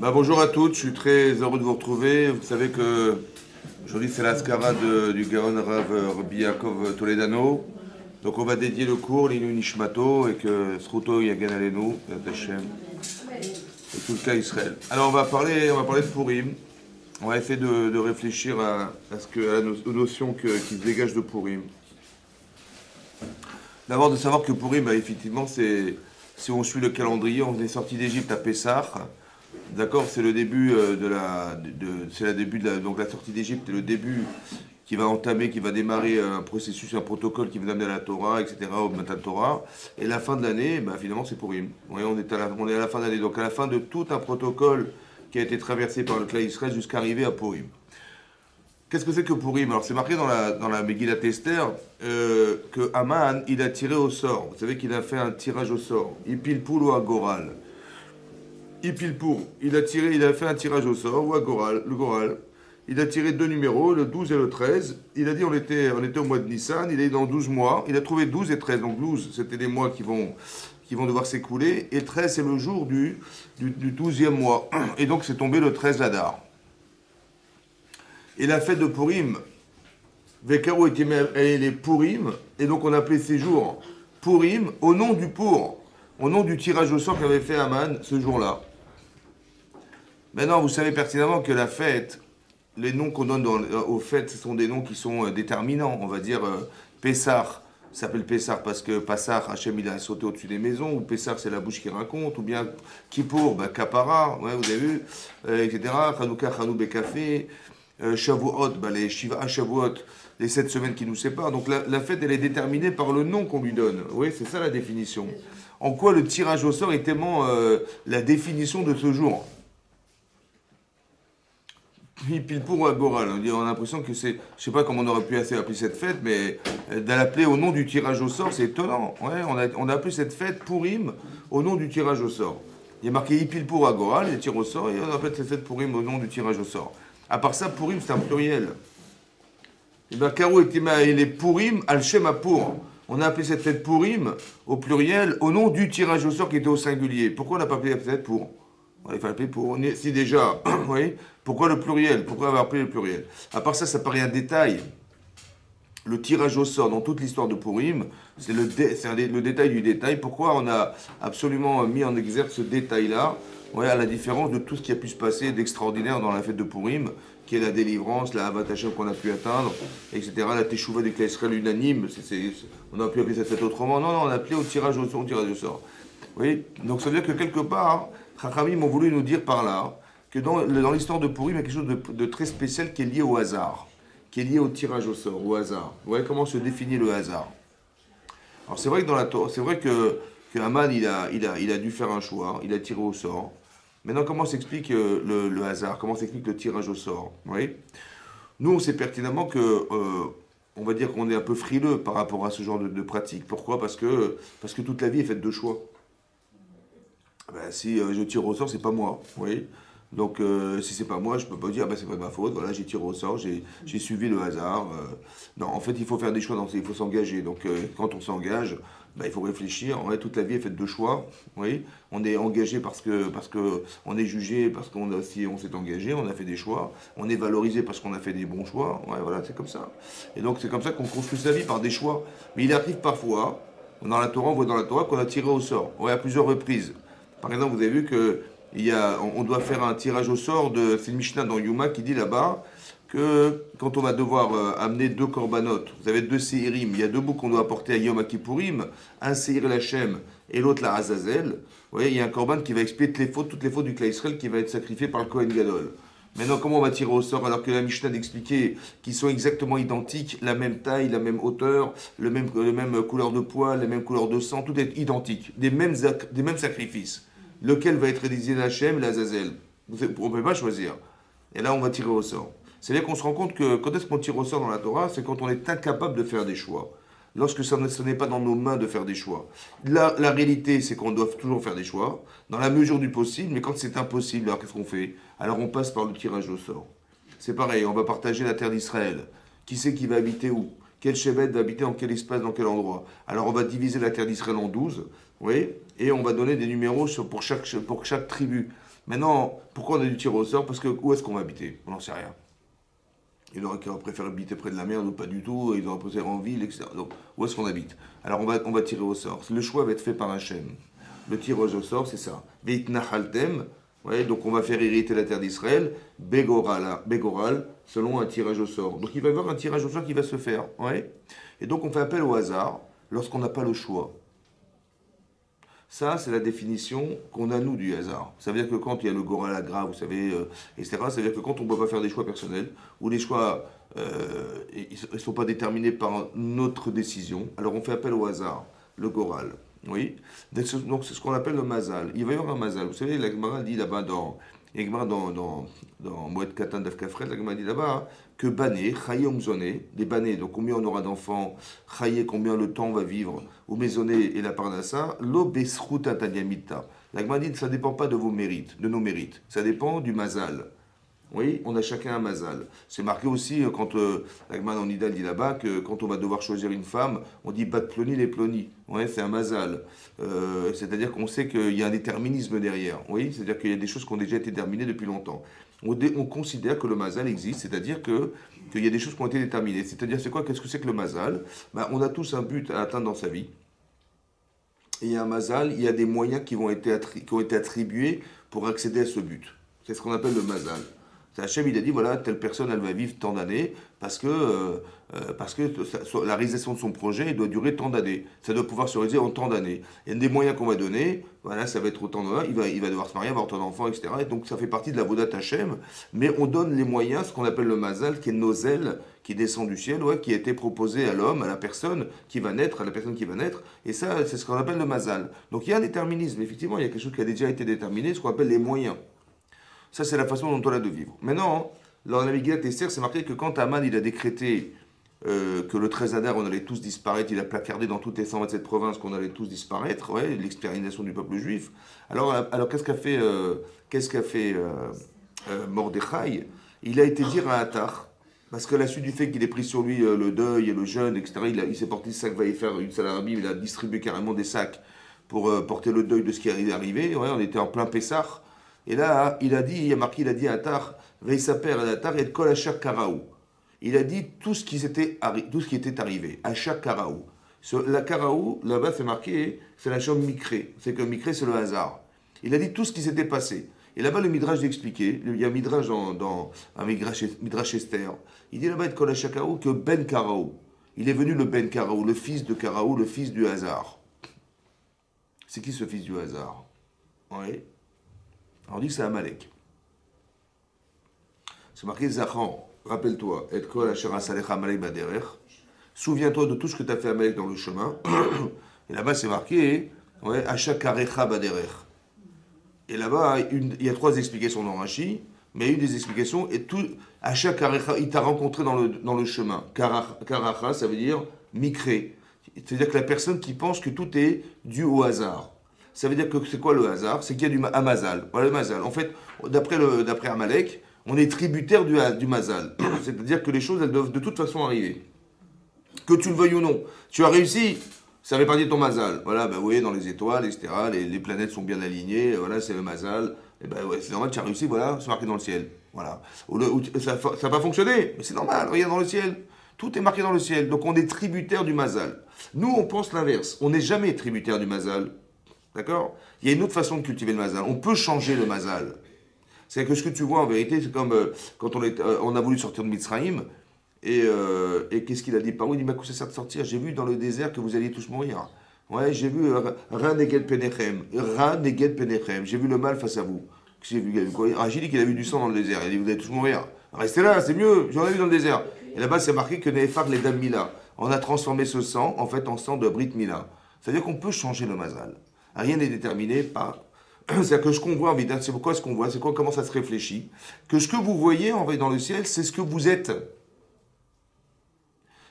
Bonjour à toutes, je suis très heureux de vous retrouver. Vous savez que aujourd'hui c'est la skara du Gaon Rav Rabbi Yaakov Toledano. Donc on va dédier le cours, l'Inu Nishmato, et que Sruto Yagan Alenu, Yad Hashem, et tout le cas Israël. Alors on va parler de Purim. On va essayer de réfléchir à la notion qui se dégage de Purim. D'abord de savoir que Purim, effectivement, si on suit le calendrier, on est sorti d'Égypte à Pessah. D'accord, c'est le début donc la sortie d'Égypte est le début qui va démarrer un processus, un protocole qui va amener à la Torah, etc., au Matan Torah. Et la fin de l'année, finalement, c'est Purim. Oui, on est à la fin de l'année, donc à la fin de tout un protocole qui a été traversé par le clan Israël jusqu'à arriver à Purim. Qu'est-ce que c'est que Purim? Alors c'est marqué dans la Megillat Esther que Haman, il a tiré au sort. Vous savez qu'il a fait un tirage au sort. Ipil Poul à Goral. Ipilpour, il a fait un tirage au sort, ou à le Goral. Il a tiré deux numéros, le 12 et le 13. Il a dit on était au mois de Nissan, il est dans 12 mois. Il a trouvé 12 et 13. Donc 12, c'était les mois qui vont devoir s'écouler. Et 13, c'est le jour du 12e mois. Et donc c'est tombé le 13 Adar. Et la fête de Purim, Vekaro était les Purim. Et donc on appelait ces jours Purim au nom du pour. Au nom du tirage au sort qu'avait fait Haman ce jour-là. Maintenant, vous savez pertinemment que la fête, les noms qu'on donne aux fêtes, ce sont des noms qui sont déterminants. On va dire Pessah, ça s'appelle Pessah parce que Passah, Hachem, il a sauté au-dessus des maisons, ou Pessah, c'est la bouche qui raconte, ou bien Kippour, Kapara, ouais, vous avez vu, etc. Hanouka, Hanou Bekafé, Shavuot, les Shiva Shavuot, les 7 semaines qui nous séparent. Donc la fête, elle est déterminée par le nom qu'on lui donne. Oui, c'est ça la définition. En quoi le tirage au sort est tellement la définition de ce jour? Pile pour Agoral. On a l'impression que c'est. Je sais pas comment on aurait pu appeler cette fête, mais l'appeler au nom du tirage au sort, c'est étonnant. Ouais, on a appelé cette fête Purim au nom du tirage au sort. Il y a marqué Ipil pour Agoral, il tire au sort, et on appelle cette fête Purim au nom du tirage au sort. À part ça, Purim, c'est un pluriel. Et bien, Karo il est Purim al Shem Apur. On a appelé cette fête Purim au pluriel au nom du tirage au sort qui était au singulier. Pourquoi on n'a pas appelé cette fête pour? Il fallait appeler pour. Si déjà, vous voyez, pourquoi le pluriel? Pourquoi avoir appelé le pluriel? À part ça, ça paraît un détail. Le tirage au sort dans toute l'histoire de Purim, c'est le détail du détail. Pourquoi on a absolument mis en exergue ce détail-là, à la différence de tout ce qui a pu se passer d'extraordinaire dans la fête de Purim, qui est la délivrance, la Havat Hashem qu'on a pu atteindre, etc. La Teshuvah du Israël unanime. On a pu appeler cette fête autrement. Non, on a appelé au tirage au sort. Oui, donc ça veut dire que quelque part, Chachamim ont voulu nous dire par là que dans l'histoire de Purim, il y a quelque chose de très spécial qui est lié au hasard, qui est lié au tirage au sort, au hasard. Vous voyez comment se définit le hasard? Alors c'est vrai que dans la Torah, c'est vrai que Haman il a dû faire un choix, il a tiré au sort. Maintenant, comment s'explique le hasard? Comment s'explique le tirage au sort? Oui. Nous, on sait pertinemment que on va dire qu'on est un peu frileux par rapport à ce genre de pratique. Pourquoi? Parce que toute la vie est faite de choix. Si je tire au sort, c'est pas moi. Oui. Donc, si c'est pas moi, je peux pas dire, c'est pas de ma faute. Voilà, j'ai tiré au sort, j'ai suivi le hasard. Non, en fait, il faut faire des choix. Il faut s'engager. Donc, quand on s'engage, il faut réfléchir. En fait, toute la vie est faite de choix. Oui. On est engagé parce que on est jugé, parce qu'on si on s'est engagé, on a fait des choix. On est valorisé parce qu'on a fait des bons choix. Ouais, voilà, c'est comme ça. Et donc, c'est comme ça qu'on construit sa vie par des choix. Mais il arrive parfois, dans la Torah, on voit dans la Torah qu'on a tiré au sort. Ouais, à plusieurs reprises. Par exemple, vous avez vu que on doit faire un tirage au sort c'est le Mishnah dans Yuma qui dit là-bas que quand on va devoir amener deux korbanot, vous avez deux séirim, il y a deux boucs qu'on doit apporter à Yom Kippourim, un séir l'Hachem et l'autre la Azazel. Vous voyez, il y a un korban qui va expier toutes les fautes du clan Israël qui va être sacrifié par le Kohen Gadol. Maintenant, comment on va tirer au sort alors que la Mishnah d'expliquer qu'ils sont exactement identiques, la même taille, la même hauteur, le même couleur de poil, la même couleur de sang, tout est identique, des mêmes sacrifices. Lequel va être désigné l'Hachem, l'Azazel? On ne peut pas choisir. Et là, on va tirer au sort. C'est là qu'on se rend compte que quand est-ce qu'on tire au sort dans la Torah? C'est quand on est incapable de faire des choix. Lorsque ce n'est pas dans nos mains de faire des choix. La réalité, c'est qu'on doit toujours faire des choix, dans la mesure du possible, mais quand c'est impossible, alors qu'est-ce qu'on fait? Alors on passe par le tirage au sort. C'est pareil, on va partager la terre d'Israël. Qui c'est qui va habiter où? Quel chevet va habiter dans quel espace, dans quel endroit? Alors on va diviser la terre d'Israël en 12, oui, et on va donner des numéros pour chaque tribu. Maintenant, pourquoi on a dû tirer au sort? Parce que où est-ce qu'on va habiter? On n'en sait rien. Il aurait préféré habiter près de la mer ou pas du tout, ils auraient préféré en ville, etc. Donc, où est-ce qu'on habite? Alors, on va tirer au sort. Le choix va être fait par Hachem. Le tirage au sort, c'est ça. Veitnahaltem, ouais, donc on va faire hériter la terre d'Israël, Bégoral, selon un tirage au sort. Donc, il va y avoir un tirage au sort qui va se faire. Ouais. Et donc, on fait appel au hasard lorsqu'on n'a pas le choix. Ça, c'est la définition qu'on a, nous, du hasard. Ça veut dire que quand il y a le Gorala grave, vous savez, etc., ça veut dire que quand on ne peut pas faire des choix personnels, ou les choix, ils ne sont pas déterminés par notre décision, alors on fait appel au hasard, le Goral. Oui. Donc, c'est ce qu'on appelle le Mazal. Il va y avoir un Mazal. Vous savez, la Gemara dit là-bas la Gemara dans Moed Katan d'Afkafret, la Gemara dit là-bas que Bané, Chaye Omzoné, des Bané, donc combien on aura d'enfants, Chaye, combien le temps va vivre, ou Maisonné et la Parnassa, lo Besruta Tanyamita. La Gemara dit ça ne dépend pas de vos mérites, de nos mérites, ça dépend du Mazal. Oui, on a chacun un mazal. C'est marqué aussi quand l'Agman en Ida dit là-bas que quand on va devoir choisir une femme, on dit bat ploni les ploni. Ouais, c'est un mazal. C'est-à-dire qu'on sait qu'il y a un déterminisme derrière. Oui, c'est-à-dire qu'il y a des choses qui ont déjà été déterminées depuis longtemps. On considère que le mazal existe, c'est-à-dire qu'il y a des choses qui ont été déterminées. C'est-à-dire, c'est quoi? Qu'est-ce que c'est que le mazal? Ben, on a tous un but à atteindre dans sa vie. Et il y a un mazal, il y a des moyens qui ont été attribués pour accéder à ce but. C'est ce qu'on appelle le mazal. Hachem, il a dit, voilà, telle personne, elle va vivre tant d'années parce que la réalisation de son projet, il doit durer tant d'années. Ça doit pouvoir se réaliser en tant d'années. Il y a des moyens qu'on va donner, voilà, ça va être autant d'années, il va devoir se marier, avoir tant d'enfants, etc. Et donc ça fait partie de la Vodat Hachem, mais on donne les moyens, ce qu'on appelle le mazal, qui est nozel, qui descend du ciel, ouais, qui a été proposé à l'homme, à la personne qui va naître, et ça, c'est ce qu'on appelle le mazal. Donc il y a un déterminisme, effectivement, il y a quelque chose qui a déjà été déterminé, ce qu'on appelle les moyens. Ça, c'est la façon dont on a de vivre. Maintenant, dans la Megillat Esther, c'est marqué que quand Haman il a décrété que le 13 Adar, on allait tous disparaître, il a placardé dans toutes les 127 provinces qu'on allait tous disparaître, ouais, l'extermination du peuple juif. Alors qu'est-ce qu'a fait Mordechai? Il a été dire à Attar, parce que la suite du fait qu'il ait pris sur lui le deuil et le jeûne, etc., il s'est porté sac va y faire une salarabim, il a distribué carrément des sacs pour porter le deuil de ce qui est arrivé. Ouais, on était en plein Pessah. Et là, il a dit à Attar, Veisaper à Attar et Kol Hachar Karaou. Il a dit tout ce qui était arrivé, Hachar Karaou. La Karaou, là-bas, c'est marqué, c'est la chambre Mikré. C'est que Mikré, c'est le hasard. Il a dit tout ce qui s'était passé. Et là-bas, le Midrash d'expliquer, il y a un Midrash dans un Midrash Esther. Il dit là-bas, Kol Hachar Karaou, que Ben Karaou. Il est venu le Ben Karaou, le fils de Karaou, le fils du hasard. C'est qui ce fils du hasard? Oui. On dit que c'est Amalek. C'est marqué Zachan, rappelle-toi, et kol asher asalecha Amalek baderer. Souviens-toi de tout ce que tu as fait Amalek dans le chemin. Et là-bas, c'est marqué, ouais, Ashakarecha baderer. Et là-bas, il y a 3 explications dans Rashi, mais une des explications est tout. Ashakarecha, il t'a rencontré dans le chemin. Karacha, ça veut dire mikré. C'est-à-dire que la personne qui pense que tout est dû au hasard. Ça veut dire que c'est quoi le hasard? C'est qu'il y a du Amazal. Voilà le Mazal. En fait, d'après Amalek, on est tributaire du Mazal. C'est-à-dire que les choses, elles doivent de toute façon arriver. Que tu le veuilles ou non. Tu as réussi, ça fait partie de ton Mazal. Voilà, ben vous voyez, dans les étoiles, etc., les planètes sont bien alignées, voilà, c'est le Mazal. Et ben ouais, c'est normal, tu as réussi, voilà, c'est marqué dans le ciel. Voilà. Ça n'a pas fonctionné, mais c'est normal, regarde dans le ciel. Tout est marqué dans le ciel. Donc on est tributaire du Mazal. Nous, on pense l'inverse. On n'est jamais tributaire du Mazal. D'accord? Il y a une autre façon de cultiver le mazal. On peut changer le mazal. C'est que ce que tu vois en vérité, c'est comme quand on a voulu sortir de Mitzrayim, et qu'est-ce qu'il a dit par où? Il dit, mais ça sert de sortir? J'ai vu dans le désert que vous alliez tous mourir. Ouais, j'ai vu Ra Neged Penechem. Ra Neged Penechem. J'ai vu le mal face à vous. J'ai vu quoi? J'ai dit qu'il a vu du sang dans le désert. Il a dit, vous allez tous mourir. Restez là, c'est mieux. J'en ai vu dans le désert. Et là-bas, c'est marqué que Nehefar les Dam Mila. On a transformé ce sang, en fait, en sang de Brit Mila. C'est-à-dire qu'on peut changer le mazal. Rien n'est déterminé par. C'est-à-dire que ce qu'on voit en vidéo, c'est pourquoi ce qu'on voit, c'est comment ça se réfléchit. Que ce que vous voyez en dans le ciel, c'est ce que vous êtes.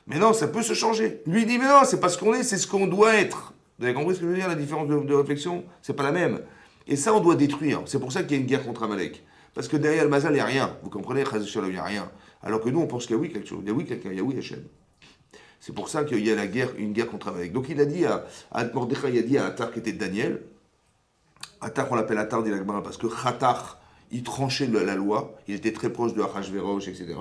Mais non, ça peut se changer. Lui dit, mais non, c'est pas ce qu'on est, c'est ce qu'on doit être. Vous avez compris ce que je veux dire? La différence de réflexion, c'est pas la même. Et ça, on doit détruire. C'est pour ça qu'il y a une guerre contre Amalek. Parce que derrière le mazal, il n'y a rien. Vous comprenez? Il n'y a rien. Alors que nous, on pense qu'il y a oui quelque chose. Il y a oui quelqu'un, il y a oui Hachem. C'est pour ça qu'il y a une guerre contre Amalek. Donc il a dit à Mordechai, il a dit à Attar qui était Daniel, Attar, on l'appelle Attar dit la Gemara parce que Khatar, il tranchait la loi, il était très proche de Achashverosh, etc.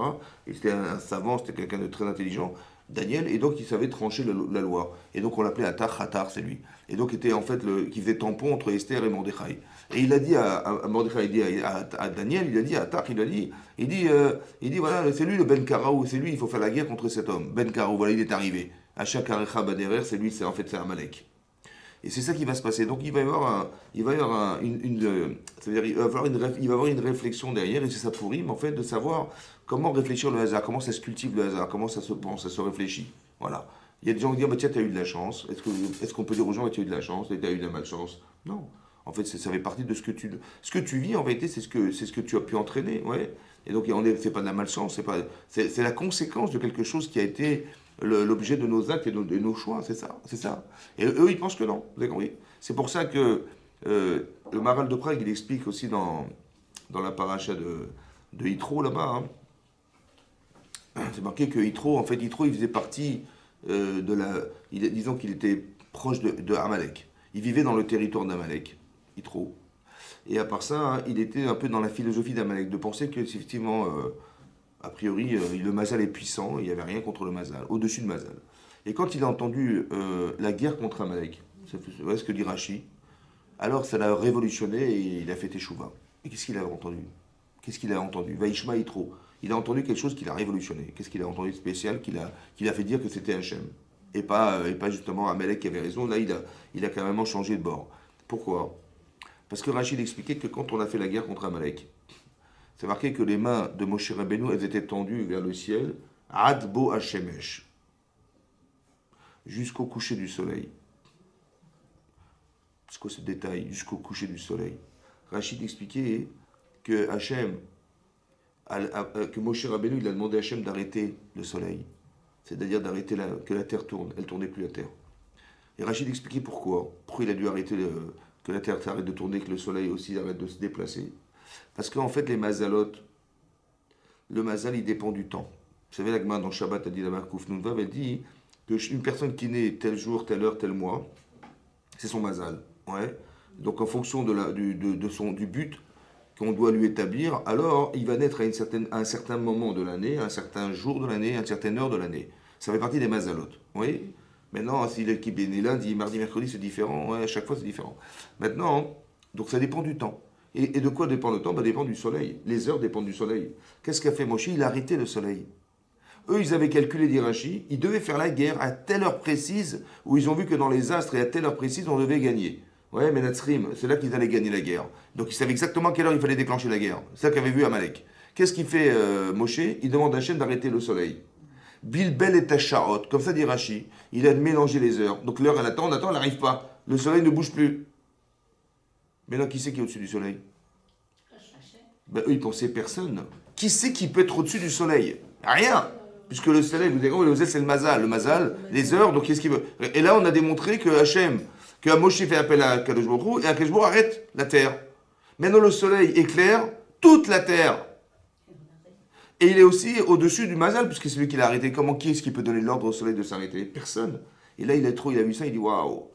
Et c'était un savant, c'était quelqu'un de très intelligent, Daniel, et donc il savait trancher la loi. Et donc on l'appelait Attar, Khatar, c'est lui. Et donc était en fait qui faisait tampon entre Esther et Mordechai. Et il a dit à Mordechai, il dit à Daniel, il a dit à Attar, il dit voilà, c'est lui le Ben Karaou, c'est lui, il faut faire la guerre contre cet homme. Ben Karaou, voilà, il est arrivé. Achak Arecha Baderer, c'est lui, c'est en fait c'est Amalek. Et c'est ça qui va se passer. Donc il va y avoir, ça veut dire, il va y avoir une réflexion derrière, et c'est ça pour en fait, de savoir comment réfléchir le hasard, comment ça se cultive le hasard, comment ça se pense, ça se réfléchit. Voilà. Il y a des gens qui disent, bah, tiens, tu as eu de la chance. Est-ce qu'on peut dire aux gens, tu as eu de la chance, tu as eu de la malchance? Non. En fait, ça fait partie de ce que tu vis, en vérité, c'est ce que tu as pu entraîner. Ouais. Et donc, c'est pas de la malchance, c'est la conséquence de quelque chose qui a été l'objet de nos actes et de nos choix, c'est ça, c'est ça. Et eux, ils pensent que non, vous avez compris? C'est pour ça que le Maral de Prague, il explique aussi dans la paracha de Yitro, là-bas, hein, c'est marqué que Yitro, en fait, Yitro, il faisait partie disons qu'il était proche de Amalek. Il vivait dans le territoire d'Amalek, Yitro. Et à part ça, hein, il était un peu dans la philosophie d'Amalek, de penser que, effectivement, a priori, le Mazal est puissant, il n'y avait rien contre le Mazal, au-dessus de Mazal. Et quand il a entendu la guerre contre Amalek, c'est ce que dit Rashi, alors ça l'a révolutionné et il a fait Teshuvah. Et qu'est-ce qu'il a entendu? Qu'est-ce qu'il a entendu? Vaishma Yitro. Il a entendu quelque chose qui l'a révolutionné. Qu'est-ce qu'il a entendu de spécial qui l'a fait dire que c'était Hachem? Et pas justement Amalek qui avait raison. Là, il a carrément changé de bord. Pourquoi? Parce que Rachid expliquait que quand on a fait la guerre contre Amalek, c'est marqué que les mains de Moshe Rabbeinu, elles étaient tendues vers le ciel, Ad Bo Hashemesh, jusqu'au coucher du soleil. C'est quoi ce détail? Jusqu'au coucher du soleil. Rachid expliquait que que Moshe Rabbeinu, il a demandé à Hachem d'arrêter le soleil. C'est-à-dire d'arrêter que la terre tourne. Elle ne tournait plus la terre. Et Rachid expliquait pourquoi. Pourquoi il a dû arrêter que la terre s'arrête de tourner, que le soleil aussi arrête de se déplacer. Parce qu'en fait, les mazalotes, le mazal, il dépend du temps. Vous savez, la Gemara dans Shabbat, elle dit la marque Nunvav, elle dit qu'une personne qui naît tel jour, telle heure, tel mois, c'est son mazal. Ouais. Donc en fonction du but qu'on doit lui établir, alors il va naître à un certain moment de l'année, à un certain jour de l'année, à une certaine heure de l'année. Ça fait partie des mazalotes. Oui. Maintenant, si l'équipe est née lundi, mardi, mercredi, c'est différent. Ouais, à chaque fois, c'est différent. Maintenant, donc ça dépend du temps. Et de quoi dépend le temps? Ça dépend du soleil. Les heures dépendent du soleil. Qu'est-ce qu'a fait Moshe? Il a arrêté le soleil. Eux, ils avaient calculé d'Irachi, ils devaient faire la guerre à telle heure précise, où ils ont vu que dans les astres et à telle heure précise, on devait gagner. Ouais, mais Natsrim, c'est là qu'ils allaient gagner la guerre. Donc ils savaient exactement à quelle heure il fallait déclencher la guerre. C'est ça qu'avait vu Amalek. Qu'est-ce qu'il fait Moshe? Il demande à Hachem d'arrêter le soleil. Bilbel et Tashaot, comme ça dit Rashi, il a mélangé les heures. Donc l'heure, elle attend, elle n'arrive pas. Le soleil ne bouge plus. Mais là, qui c'est qui est au-dessus du soleil? Ben, eux, ils pensaient personne. Qui c'est qui peut être au-dessus du soleil? Rien. Puisque le soleil, vous avez compris, c'est le mazal. Le mazal, les heures, donc qu'est-ce qu'il veut? Et là, on a démontré que Hachem, que Moshe fait appel à Kadosh Baruch Hu, et à Kadosh Baruch Hu arrête la terre. Maintenant, le soleil éclaire toute la terre. Et il est aussi au-dessus du mazal, puisque c'est lui qui l'a arrêté. Qui est-ce qui peut donner l'ordre au soleil de s'arrêter? Personne. Et là, il a vu ça, il dit waouh,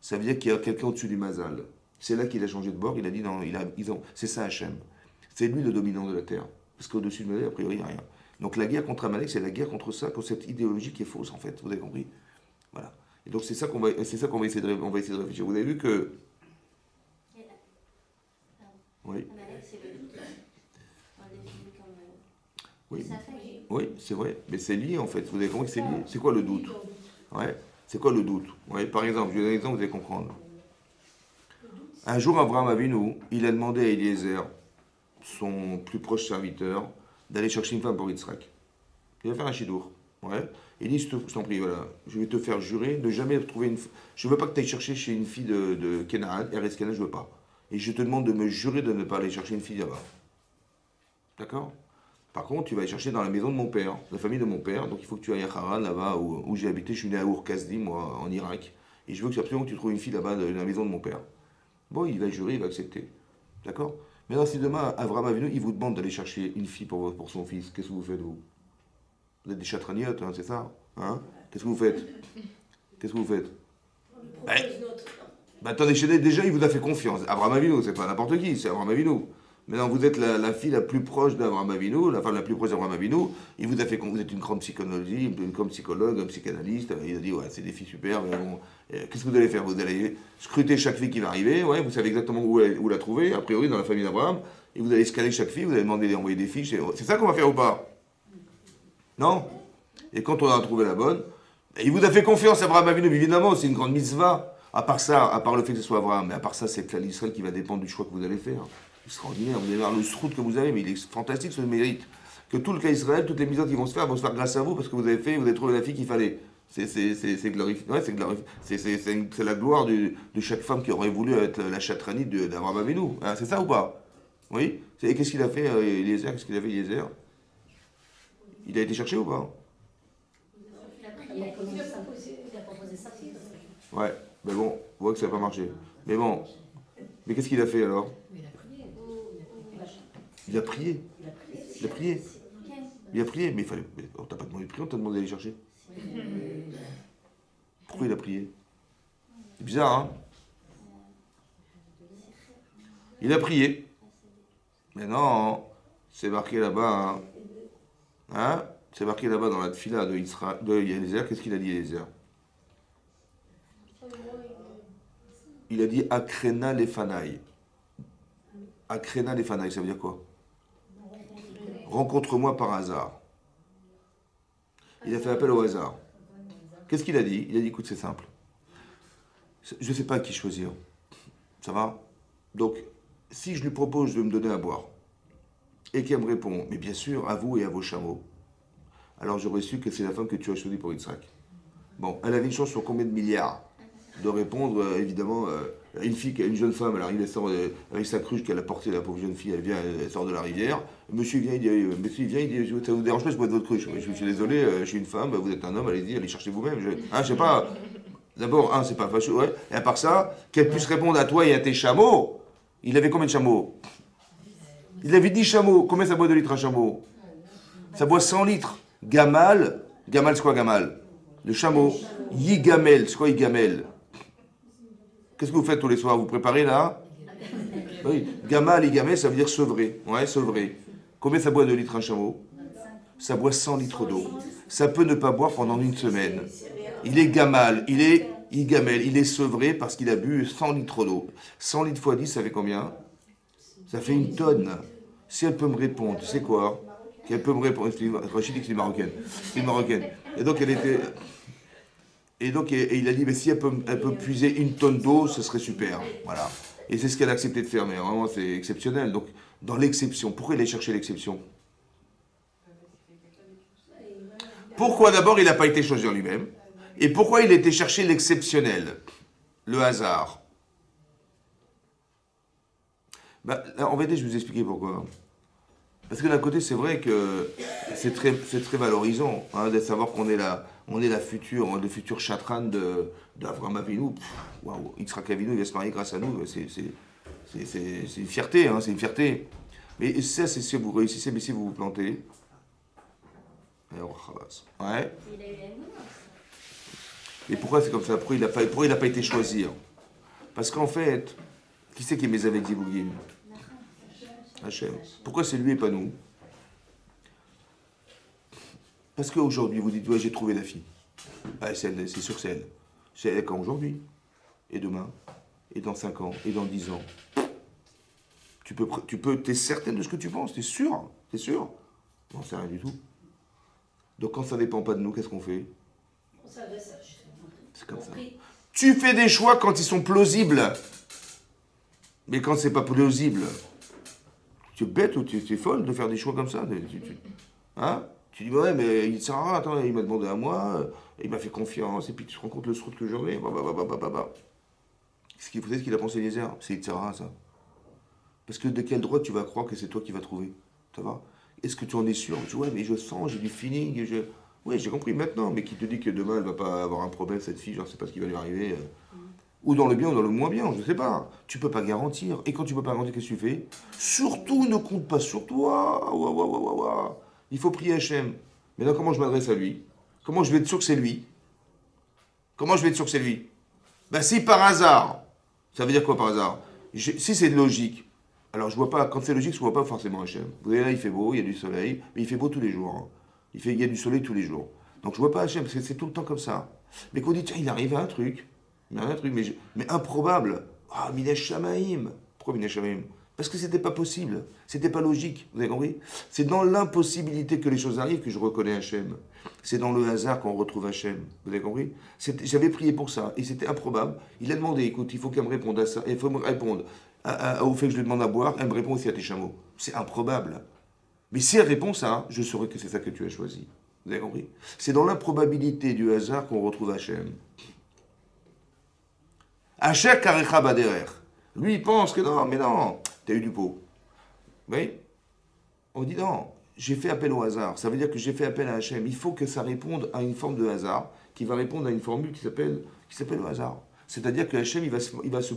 ça veut dire qu'il y a quelqu'un au-dessus du mazal. C'est là qu'il a changé de bord, il a dit non, c'est ça Hachem. C'est lui le dominant de la terre. Parce qu'au-dessus de mazal, a priori, il n'y a rien. Donc la guerre contre Amalek, c'est la guerre contre ça, contre cette idéologie qui est fausse en fait. Vous avez compris? Voilà. Et donc c'est ça qu'on va essayer de réfléchir. Vous avez vu que. Oui. Amalek, c'est le doute. On le définit comme. Oui. Oui, c'est vrai. Mais c'est lié en fait. Vous avez compris que c'est lié. C'est quoi le doute? Ouais. C'est quoi le doute? Ouais. Par exemple, je vais vous donner un exemple, vous allez comprendre. Un jour, Abraham Avinu, il a demandé à Eliezer, son plus proche serviteur, d'aller chercher une femme pour Yitzhak. Il va faire un chidour. Ouais. Il dit, je t'en prie, voilà, je vais te faire jurer de jamais trouver une... Je veux pas que tu ailles chercher chez une fille de Kenaan, Eretz Kenaan, je veux pas. Et je te demande de me jurer de ne pas aller chercher une fille là-bas. D'accord? Par contre, tu vas aller chercher dans la maison de mon père, la famille de mon père, donc il faut que tu ailles à Haran, là-bas où j'ai habité, je suis né à Ur-Kasdim, moi, en Irak. Et je veux que absolument que tu trouves une fille là-bas, dans la maison de mon père. Bon, il va jurer, il va accepter. D'accord? Maintenant, si demain, Avraham Avinu, il vous demande d'aller chercher une fille pour son fils, qu'est-ce que vous faites, vous? Vous êtes des chatraniotes, hein, c'est ça? Hein? Qu'est-ce que vous faites? Qu'est-ce que vous faites? Bah, attendez, déjà, il vous a fait confiance. Abraham Avinu, c'est pas n'importe qui, c'est Abraham Avinu. Maintenant, vous êtes la fille la plus proche d'Abraham Avinu, la femme la plus proche d'Abraham Avinu. Il vous a fait vous êtes une grande psychologie, une grande psychologue, un psychanalyste. Il a dit, ouais, c'est des filles super, mais bon, qu'est-ce que vous allez faire? Vous allez scruter chaque fille qui va arriver, ouais, vous savez exactement où la trouver, a priori, dans la famille d'Abraham, et vous allez scanner chaque fille, vous allez demander d'envoyer des fiches. C'est ça qu'on va faire ou pas? Non? Et quand on a trouvé la bonne, il vous a fait confiance, Abraham Avinu, évidemment, c'est une grande mitzvah. À part ça, à part le fait que ce soit Abraham, mais à part ça, c'est que l'Israël qui va dépendre du choix que vous allez faire. Extraordinaire, vous allez voir le srout que vous avez, mais il est fantastique ce mérite. Que tout le cas Israël, toutes les mitzvahs qui vont se faire grâce à vous, parce que vous avez trouvé la fille qu'il fallait. C'est glorifié. Ouais, c'est glorifié. C'est la gloire de chaque femme qui aurait voulu être la chatranite d'Abraham Avinu. Hein, c'est ça ou pas? Oui? Et qu'est-ce qu'il a fait, Eliezer? Qu'est-ce qu'il a fait, Eliezer? Il a été cherché ou pas? Il a proposé sa fille. Ouais, mais bon, on voit que ça n'a pas marché. Mais bon, mais qu'est-ce qu'il a fait alors? Il a prié. Il a prié. Il a prié, mais il fallait. On t'a pas demandé de prier, on t'a demandé d'aller chercher. Pourquoi il a prié? C'est bizarre, hein? Il a prié. Mais non, c'est marqué là-bas, hein? C'est marqué là-bas dans la tfila de Eliezer. Qu'est-ce qu'il a dit, Eliezer? Il a dit Akrena lefanaï. Akrena lefanaï, ça veut dire quoi? Rencontre-moi par hasard. Il a fait appel au hasard. Qu'est-ce qu'il a dit? Il a dit, écoute, c'est simple. Je ne sais pas qui choisir. Ça va? Donc, si je lui propose de me donner à boire, et qu'elle me répond, mais bien sûr, à vous et à vos chameaux, alors j'aurais su que c'est la femme que tu as choisie pour Yitzhak. Bon, elle avait une chance sur combien de milliards de répondre, évidemment, une jeune femme, elle arrive, elle sort avec sa cruche qu'elle a portée, la pauvre jeune fille, elle sort de la rivière. Monsieur vient, il dit, ça vous dérange pas, je bois de votre cruche. Je suis désolé, je suis une femme, vous êtes un homme, allez-y, allez chercher vous-même. Je sais pas, d'abord, c'est pas fâcheux, ouais. Et à part ça, qu'elle puisse répondre à toi et à tes chameaux. Il avait combien de chameaux? Il avait 10 chameaux. Combien ça boit de litres un chameau? Ça boit 100 litres. Gamal, c'est quoi Gamal? Le chameau. Yigamel, c'est quoi Yigamel? Qu'est-ce que vous faites tous les soirs? Vous préparez là? Oui. Gamal, Yigamel, ça veut dire sevrer. Ouais, sevrer. Combien ça boit de litres un chameau? Ça boit 100 litres d'eau. Ça peut ne pas boire pendant une semaine. Il est Gamal, il est Yigamel, il est sevré parce qu'il a bu 100 litres d'eau. 100 litres fois 10, ça fait combien? Ça fait une tonne. Si elle peut me répondre, tu sais quoi? Qu'elle peut me répondre. Rachid dit que c'est une marocaine. C'est une marocaine. Et donc elle était. Et donc il a dit, mais si elle peut puiser une tonne d'eau, ce serait super. Voilà. Et c'est ce qu'elle a accepté de faire. Mais vraiment, c'est exceptionnel. Donc, dans l'exception, pourquoi il a cherché l'exception? Pourquoi d'abord il n'a pas été choisi en lui-même? Et pourquoi il a été chercher l'exceptionnel? Le hasard. Bah, en vérité, je vais vous expliquer pourquoi. Parce que d'un côté, c'est vrai que c'est très valorisant de savoir qu'on est le futur chatran d'Avraham Avinu. Waouh, Yitzhak Avinu, il va se marier grâce à nous. C'est une fierté, c'est une fierté. Mais ça, c'est si vous réussissez, mais si vous vous plantez. Alors, ouais. Il a eu la nuance. Et pourquoi c'est comme ça? Pourquoi il n'a pas été choisi? Parce qu'en fait, qui c'est qui est mes avec Zibugim? Hachem. Pourquoi c'est lui et pas nous? Parce qu'aujourd'hui, vous dites, ouais, j'ai trouvé la fille. Ah, c'est sûr que c'est elle. C'est elle quand aujourd'hui. Et demain. Et dans 5 ans. Et dans 10 ans. T'es certaine de ce que tu penses? T'es sûr? T'es sûr? Non, c'est rien du tout. Donc quand ça ne dépend pas de nous, qu'est-ce qu'on fait? C'est comme ça. Tu fais des choix quand ils sont plausibles. Mais quand c'est pas plausible, tu es bête ou tu es folle de faire des choix comme ça? Tu dis, ouais, mais il sert à rien, attends, il m'a demandé à moi, il m'a fait confiance, et puis tu te rends compte le srout que j'en ai, Ce qu'il faut, c'est ce qu'il a pensé Eliezer, c'est il sert à rien, ça. Parce que de quel droit tu vas croire que c'est toi qui vas trouver? Ça va? Est-ce que tu en es sûr? Tu dis, ouais, mais je sens, j'ai du feeling, Oui, j'ai compris maintenant, mais qui te dit que demain, elle va pas avoir un problème, cette fille, je ne sais pas ce qui va lui arriver. Ou dans le bien ou dans le moins bien, je ne sais pas. Tu peux pas garantir. Et quand tu peux pas garantir, qu'est-ce que tu fais? Surtout ne compte pas sur toi. Il faut prier Hachem. Maintenant, comment je m'adresse à lui? Comment je vais être sûr que c'est lui? Comment je vais être sûr que c'est lui? Ben si par hasard, Ça veut dire quoi par hasard? Si c'est logique, alors je vois pas, quand c'est logique, je vois pas forcément Hachem. Vous voyez là, il fait beau, il y a du soleil, mais il fait beau tous les jours. Hein. Il y a du soleil tous les jours. Donc je vois pas Hachem, parce que c'est tout le temps comme ça. Mais qu'on dit, tiens, il arrive à un truc. Il arrive à un truc, mais improbable. Ah, Minesh Shamaim. Pourquoi Minesh Shamaim? Parce que c'était pas possible. C'était pas logique. Vous avez compris? C'est dans l'impossibilité que les choses arrivent que je reconnais Hachem. C'est dans le hasard qu'on retrouve Hachem. Vous avez compris? J'avais prié pour ça, et c'était improbable. Il a demandé, écoute, il faut qu'elle me réponde à ça, il faut me répondre au fait que je lui demande à boire, elle me répond aussi à tes chameaux. C'est improbable. Mais si elle répond ça, je saurais que c'est ça que tu as choisi. Vous avez compris? C'est dans l'improbabilité du hasard qu'on retrouve Hachem. Hachem karecha baderer. Lui, il pense que non, mais non, t'as eu du pot. Vous voyez? On dit non, j'ai fait appel au hasard. Ça veut dire que j'ai fait appel à Hachem. Il faut que ça réponde à une forme de hasard qui va répondre à une formule qui s'appelle le hasard. C'est-à-dire que Hachem, il va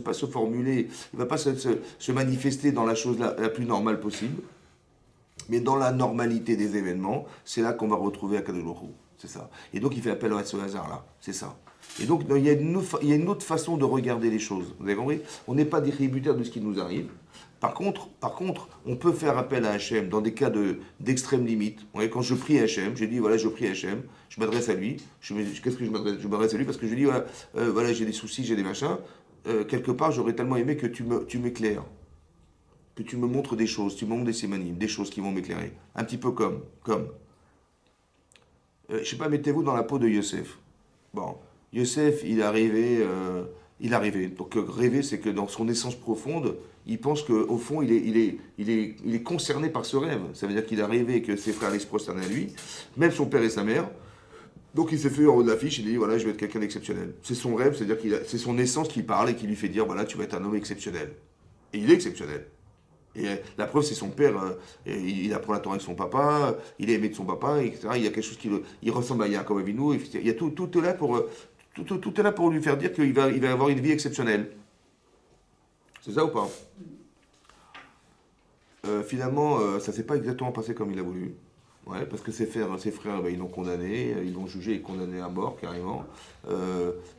pas se formuler, il va pas se manifester dans la chose la plus normale possible, mais dans la normalité des événements, c'est là qu'on va retrouver Akadosh Baruch Hu. C'est ça. Et donc il fait appel à ce hasard-là. C'est ça. Et donc il y a une autre façon de regarder les choses. Vous avez compris? On n'est pas des tributaires de ce qui nous arrive. Par contre, on peut faire appel à Hachem dans des cas d'extrême limite. Quand je prie à Hachem, je dis voilà, je prie à Hachem, je m'adresse à lui. Qu'est-ce que je m'adresse? Je m'adresse à lui parce que je dis voilà, voilà j'ai des soucis, j'ai des machins. Quelque part, j'aurais tellement aimé que tu m'éclaires, que tu me montres des choses, tu me montres des sémanim, des choses qui vont m'éclairer. Un petit peu comme. Je sais pas, mettez-vous dans la peau de Yosef. Bon, Yosef, il est arrivé. Donc rêver, c'est que dans son essence profonde, il pense qu'au fond, il est concerné par ce rêve. Ça veut dire qu'il a rêvé que ses frères allaient se prosterner à lui, même son père et sa mère. Donc il s'est fait en haut de l'affiche, il dit voilà, je vais être quelqu'un d'exceptionnel. C'est son rêve, c'est-à-dire c'est son essence qui parle et qui lui fait dire voilà, tu vas être un homme exceptionnel. Et il est exceptionnel. Et la preuve, c'est son père, il apprend la Torah avec son papa, il est aimé de son papa, etc. Il y a quelque chose il ressemble à Yaakov Avinu, il y a tout est là pour... Tout est là pour lui faire dire qu'il va avoir une vie exceptionnelle. C'est ça ou pas? Finalement, ça s'est pas exactement passé comme il a voulu. Ouais, parce que ses frères, ils l'ont condamné, ils l'ont jugé et condamné à mort carrément.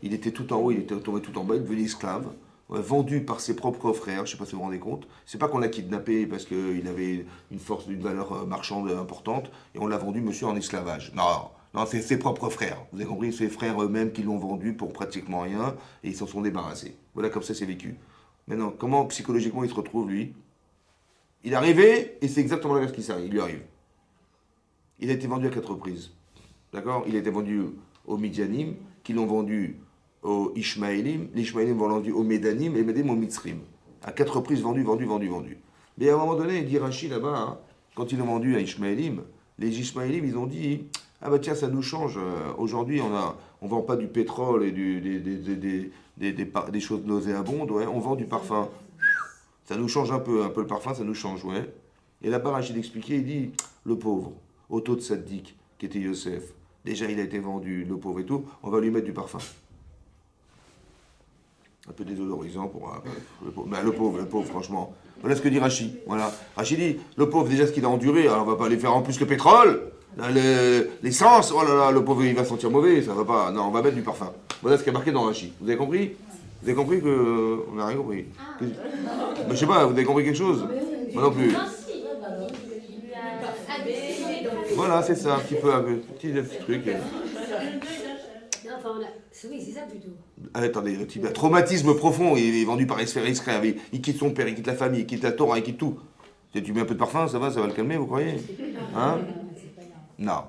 Il était tout en haut, il était tombé tout en bas, il devenait esclave, vendu par ses propres frères, je ne sais pas si vous vous rendez compte. C'est pas qu'on l'a kidnappé parce qu'il avait une force, d'une valeur marchande importante, et on l'a vendu, monsieur, en esclavage. Non, c'est ses propres frères. Vous avez compris, ses frères eux-mêmes qui l'ont vendu pour pratiquement rien, et ils s'en sont débarrassés. Voilà comme ça c'est vécu. Maintenant, comment psychologiquement il se retrouve, lui? Il est arrivé, et c'est exactement l'inverse qui s'arrive, il lui arrive. Il a été vendu à 4 reprises. D'accord? Il a été vendu aux Midianim, qui l'ont vendu aux Ishmaélim. Les Ishmaélim l'ont vendu aux Médanim, et les Médanim aux Mitzrim. À 4 reprises, vendu. Mais à un moment donné, il dit Rashi là-bas, hein, quand ils l'ont vendu à Ishmaélim, les Ishmaélim, ils ont dit ah bah tiens, ça nous change. Aujourd'hui, on vend pas du pétrole et des choses nauséabondes, ouais, on vend du parfum. Ça nous change un peu le parfum, ça nous change, ouais. Et là-bas, Rachid expliquait, il dit le pauvre, Otto de Saddik, qui était Yosef, déjà il a été vendu, le pauvre et tout, on va lui mettre du parfum. Un peu désodorisant pour le pauvre, franchement. Voilà ce que dit Rachid. Voilà. Rachid dit le pauvre, déjà ce qu'il a enduré, alors on va pas aller faire en plus le pétrole. L'essence, oh là là, le pauvre il va sentir mauvais, ça va pas. Non, on va mettre du parfum. Voilà ce qui est marqué dans Rachid. Vous avez compris? Vous avez compris que. On n'a rien compris. Mais je sais pas, vous avez compris quelque chose? Moi non plus. Voilà, c'est ça, un petit petit truc. Oui, c'est ça plutôt. Attendez, le type, traumatisme profond, il est vendu par esclave, il quitte son père, il quitte la famille, il quitte la Torah, il quitte tout. Tu mets un peu de parfum, ça va le calmer, vous croyez? Hein? Non.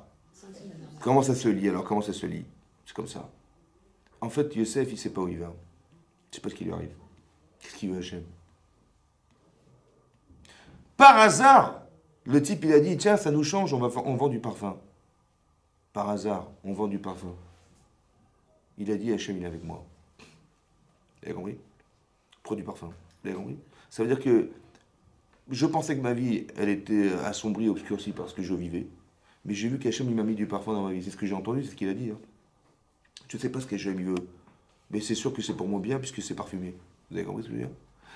Comment ça se lit alors? Comment ça se lit? C'est comme ça. En fait, Yosef, il ne sait pas où il va. Il ne sait pas ce qui lui arrive. Qu'est-ce qu'il veut Hachem? Par hasard, le type, il a dit, tiens, ça nous change, on vend du parfum. Par hasard, on vend du parfum. Il a dit, Hachem, il est avec moi. Vous avez compris? Produit parfum. Vous avez compris? Ça veut dire que je pensais que ma vie, elle était assombrie, obscurcie parce que je vivais. Mais j'ai vu qu'Hachem, il m'a mis du parfum dans ma vie. C'est ce que j'ai entendu, c'est ce qu'il a dit. Hein. Je ne sais pas ce qu'Hachem veut. Mais c'est sûr que c'est pour mon bien puisque c'est parfumé. Vous avez compris ce que je veux dire?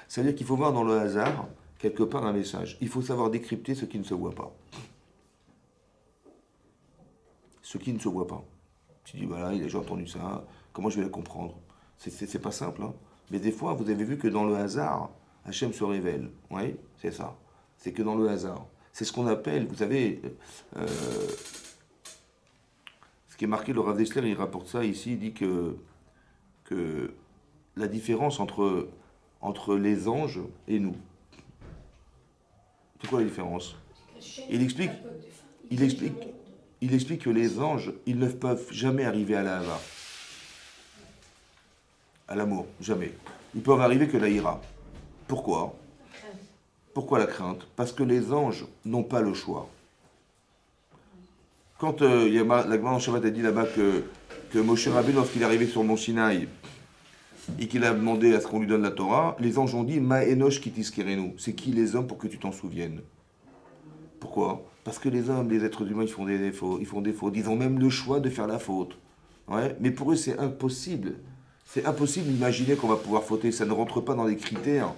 Ça veut dire qu'il faut voir dans le hasard, quelque part, un message. Il faut savoir décrypter ce qui ne se voit pas. Ce qui ne se voit pas. Tu dis, voilà, j'ai entendu ça, comment je vais la comprendre? C'est pas simple, hein. Mais des fois, vous avez vu que dans le hasard, Hachem se révèle. Oui, c'est ça. C'est que dans le hasard. C'est ce qu'on appelle, vous savez, ce qui est marqué, le Rav Dessler, il rapporte ça ici, il dit que la différence entre les anges et nous. C'est quoi la différence? Il explique, il explique, il explique que les anges, ils ne peuvent jamais arriver à la hava, à l'amour, jamais. Ils peuvent arriver que la ira. Pourquoi? Pourquoi la crainte? Parce que les anges n'ont pas le choix. Quand la Gemara en Shabbat a dit là-bas que Moshe Rabbeinu, lorsqu'il est arrivé sur Mont Sinaï et qu'il a demandé à ce qu'on lui donne la Torah, les anges ont dit Ma enosh kitiskerenu. C'est qui les hommes pour que tu t'en souviennes? Pourquoi? Parce que les hommes, les êtres humains, ils font des défauts. Ils font des fautes. Ils ont même le choix de faire la faute. Ouais, mais pour eux, c'est impossible. C'est impossible d'imaginer qu'on va pouvoir fauter. Ça ne rentre pas dans les critères.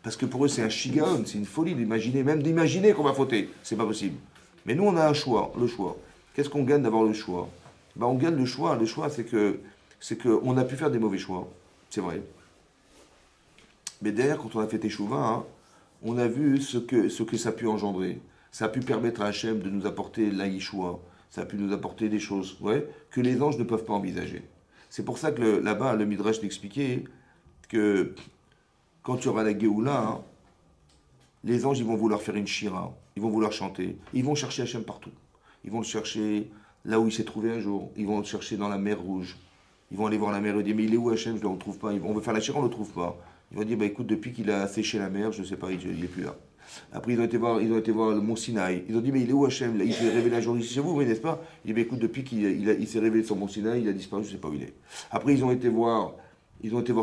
Parce que pour eux, c'est un shigaon, c'est une folie d'imaginer, même d'imaginer qu'on va fauter. C'est pas possible. Mais nous, on a un choix, le choix. Qu'est-ce qu'on gagne d'avoir le choix? On gagne le choix. Le choix, c'est que on a pu faire des mauvais choix. C'est vrai. Mais derrière, quand on a fait Teshuvah, on a vu ce que ça a pu engendrer. Ça a pu permettre à Hachem de nous apporter la Yeshua. Ça a pu nous apporter des choses que les anges ne peuvent pas envisager. C'est pour ça que là-bas, le Midrash l'expliquait que quand il y aura la Géoula, les anges, ils vont vouloir faire une shira, ils vont vouloir chanter, ils vont chercher Hachem partout. Ils vont le chercher là où il s'est trouvé un jour, ils vont le chercher dans la mer Rouge, ils vont aller voir la mer et dire mais il est où Hachem, je ne le retrouve pas, on veut faire la shira, on ne le trouve pas. Ils vont dire écoute, depuis qu'il a séché la mer, je ne sais pas, il n'est plus là. Après ils ont été voir le mont Sinaï, ils ont dit mais il est où Hachem, là, il s'est révélé un jour ici chez vous, n'est-ce pas? Il dit écoute, depuis qu'il s'est révélé sur le mont Sinaï, il a disparu, je ne sais pas où il est. Après ils ont été voir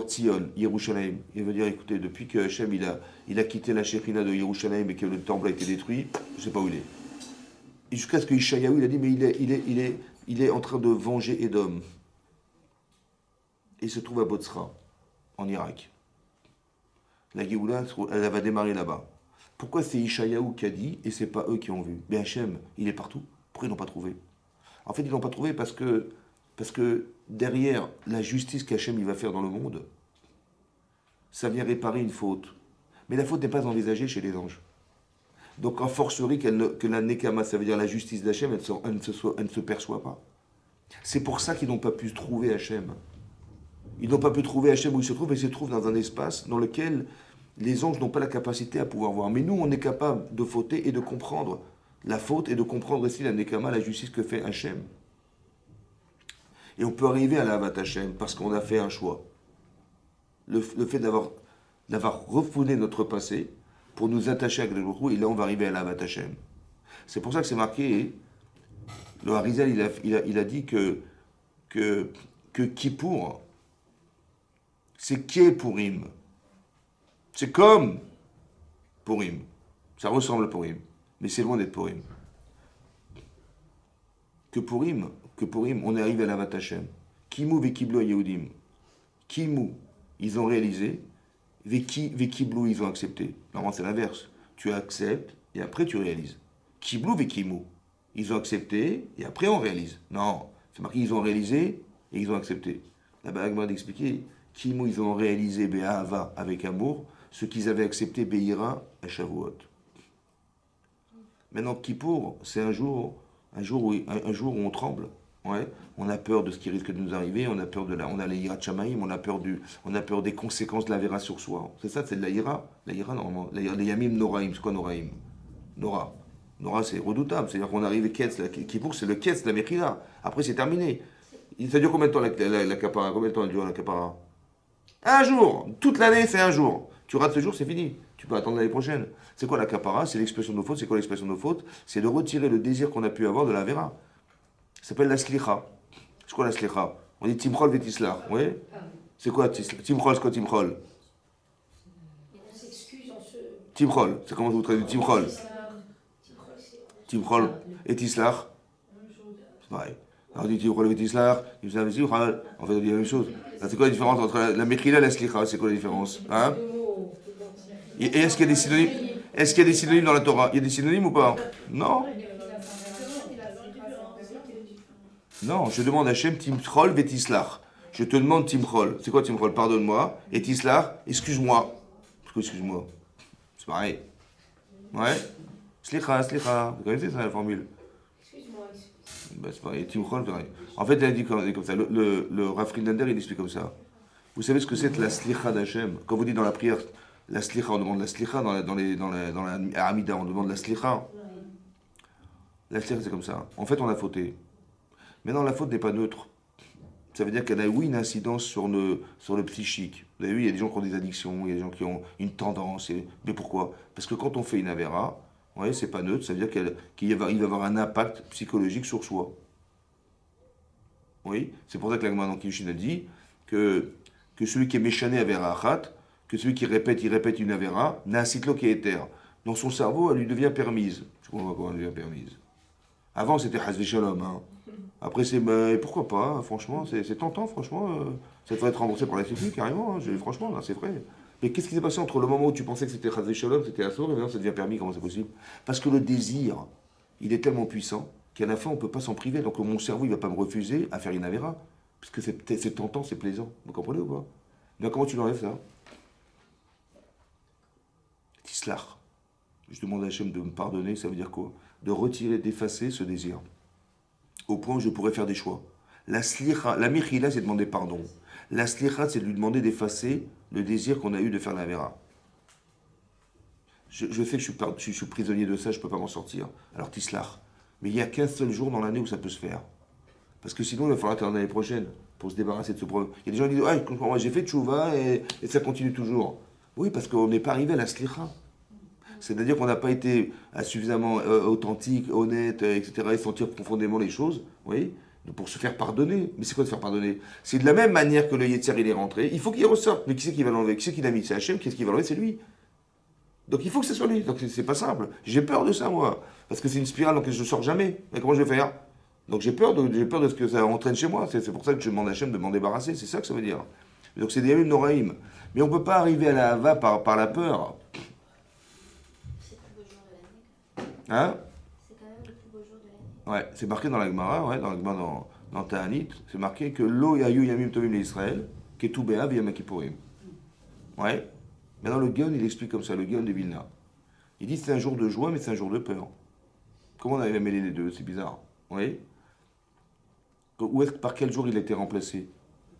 Tzion, Yerushalayim. Il veut dire, écoutez, depuis que Hachem il a quitté la Shekhinah de Yerushalayim et que le temple a été détruit, je ne sais pas où il est. Et jusqu'à ce que Ishayahu, il a dit, mais il est en train de venger Édom. Et il se trouve à Botzra, en Irak. La Géoula, elle va démarrer là-bas. Pourquoi c'est Ishayahu qui a dit et c'est pas eux qui ont vu? Mais Hachem, il est partout. Pourquoi ils n'ont pas trouvé? En fait, ils n'ont pas trouvé parce que derrière la justice qu'Hachem il va faire dans le monde, ça vient réparer une faute. Mais la faute n'est pas envisagée chez les anges. Donc, en forcerie que la Nekama, ça veut dire la justice d'Hachem, elle ne se perçoit pas. C'est pour ça qu'ils n'ont pas pu trouver Hachem. Ils n'ont pas pu trouver Hachem où il se trouve, et ils se trouvent dans un espace dans lequel les anges n'ont pas la capacité à pouvoir voir. Mais nous, on est capable de fauter et de comprendre la faute et de comprendre aussi la Nekama, la justice que fait Hachem. Et on peut arriver à la Havat Hashem parce qu'on a fait un choix. Le fait d'avoir refoulé notre passé pour nous attacher à Kadosh Baruch Hu, et là on va arriver à la Havat Hashem. C'est pour ça que c'est marqué, le Harizal il a dit que Kippour, c'est Purim. C'est comme Purim. Ça ressemble à Purim, mais c'est loin d'être Purim. Que Purim, on est arrivé à la Havat Hashem. Kimu vekiblu Yehudim. Kimu, ils ont réalisé. Vekiblu, ils ont accepté. Normalement, c'est l'inverse. Tu acceptes et après tu réalises. Kiblu vekimu. Ils ont accepté et après on réalise. Non, c'est marqué, ils ont réalisé et ils ont accepté. La Agma d'expliquer. Kimu, ils ont réalisé Be'ahava avec amour, ce qu'ils avaient accepté Be'ira à Shavuot. Maintenant, Kippour, c'est un jour où on tremble. Ouais. On a peur de ce qui risque de nous arriver, on a peur on a les Yirat Shamaïm, on a peur des conséquences de la Véra sur soi. C'est ça, c'est de la Yira. La Yira, normalement. Les Yamim Noraim, c'est quoi Noraim? Nora. Nora, c'est redoutable. C'est-à-dire qu'on arrive Kippour, c'est le Ketz, la Mechila. Après, c'est terminé. Ça dure combien de temps la Kapara? Combien de temps elle dure la Kapara? Un jour. Toute l'année, c'est un jour. Tu rates ce jour, c'est fini. Tu peux attendre l'année prochaine. C'est quoi la kapara? C'est l'expression de nos fautes. C'est quoi l'expression de nos fautes? C'est de retirer le désir qu'on a pu avoir de la vera. Ça s'appelle la slicha. C'est quoi la slicha? On dit timchol vetislar. Oui? C'est quoi timchol? C'est quoi timchol? Timchol. C'est comment vous traduisez timchol? Timchol et tislar. C'est pareil. Alors on dit timchol et tislar. En fait, on dit la même chose. C'est quoi la différence entre la mechila et la slicha? C'est quoi la différence? Hein? Et est-ce qu'il y a des synonymes? Est-ce qu'il y a des synonymes dans la Torah? Il y a des synonymes ou pas? Non. Non, je demande à Hachem Timchol Vetislar. Je te demande Timchol. C'est quoi Timchol? Pardonne-moi. Et Tislar, excuse-moi. Excuse-moi. C'est pareil. Ouais. Slicha, slicha. Vous connaissez ça, la formule? Excuse-moi. Ben, c'est pareil. Timchol, pareil. En fait, il a dit comme ça. Le Rav Friedlander, il explique comme ça. Vous savez ce que c'est la slicha d'Hachem? Quand vous dites dans la prière, la slicha, on demande la slicha dans la Amida, on demande la slicha. La slicha, c'est comme ça. En fait, on a fauté. Maintenant, la faute n'est pas neutre. Ça veut dire qu'elle a, oui, une incidence sur le psychique. Vous avez vu, il y a des gens qui ont des addictions, il y a des gens qui ont une tendance. Mais pourquoi? Parce que quand on fait une avéra, ouais, c'est pas neutre, ça veut dire qu'il va y avoir un impact psychologique sur soi. Oui, c'est pour ça que la Gemara dans Kiddushin a dit que celui qui est méchané avéra achat, que celui qui répète, il répète une avéra, n'a un cyclo qui est éther. Dans son cerveau, elle lui devient permise. Je comprends comment elle devient permise. Avant, c'était Hazvé Shalom. Hein. Après, c'est. Pourquoi pas, franchement, c'est tentant, franchement. Ça devrait être remboursé par la Sécu, carrément. Hein, franchement, là, c'est vrai. Mais qu'est-ce qui s'est passé entre le moment où tu pensais que c'était Hazvé Shalom, c'était Assur, et maintenant ça devient permis, comment c'est possible? Parce que le désir, il est tellement puissant qu'à la fin, on ne peut pas s'en priver. Donc mon cerveau, il ne va pas me refuser à faire une avéra. Parce que c'est tentant, c'est plaisant. Vous comprenez ou pas? Donc comment tu l'enlèves, ça? Tislar. Je demande à Hachem de me pardonner, ça veut dire quoi? De retirer, d'effacer ce désir. Au point où je pourrais faire des choix. La slicha, la michila, c'est demander pardon. La slicha, c'est de lui demander d'effacer le désir qu'on a eu de faire la vera. Je sais que je suis prisonnier de ça, je ne peux pas m'en sortir. Alors tislar. Mais il n'y a qu'un seul jour dans l'année où ça peut se faire. Parce que sinon, il va falloir attendre l'année prochaine pour se débarrasser de ce problème. Il y a des gens qui disent, ah, moi j'ai fait tchouva et ça continue toujours. Oui, parce qu'on n'est pas arrivé à la slicha. C'est-à-dire qu'on n'a pas été suffisamment authentique, honnête, etc., et sentir profondément les choses, oui, pour se faire pardonner. Mais c'est quoi de faire pardonner? C'est de la même manière que le Yetzer, il est rentré, il faut qu'il ressorte. Mais qui c'est qui va l'enlever? Qui c'est qui l'a mis? C'est Hachem, qui est-ce qui va l'enlever? C'est lui. Donc il faut que ce soit lui. Donc c'est pas simple. J'ai peur de ça, moi. Parce que c'est une spirale dans laquelle je ne sors jamais. Mais comment je vais faire? Donc j'ai peur de ce que ça entraîne chez moi. C'est pour ça que je demande à Hachem de m'en débarrasser. C'est ça que ça veut dire. Donc c'est des Yamim Noraïm. Mais on ne peut pas arriver à la Hava par la peur. Hein? C'est quand même le plus beau jour de l'année. Ouais, c'est marqué dans la Gemara, ouais, dans la Gemara dans Ta'anit, c'est marqué que Lo Yayu Yamim Tovim l'Israël, Ketu Be'av Yom Kippourim. Ouais. Maintenant le Gaon, il explique comme ça, le Gaon de Vilna. Il dit c'est un jour de joie, mais c'est un jour de peur. Comment on arrive à mêler les deux? C'est bizarre. Oui. Par quel jour il a été remplacé?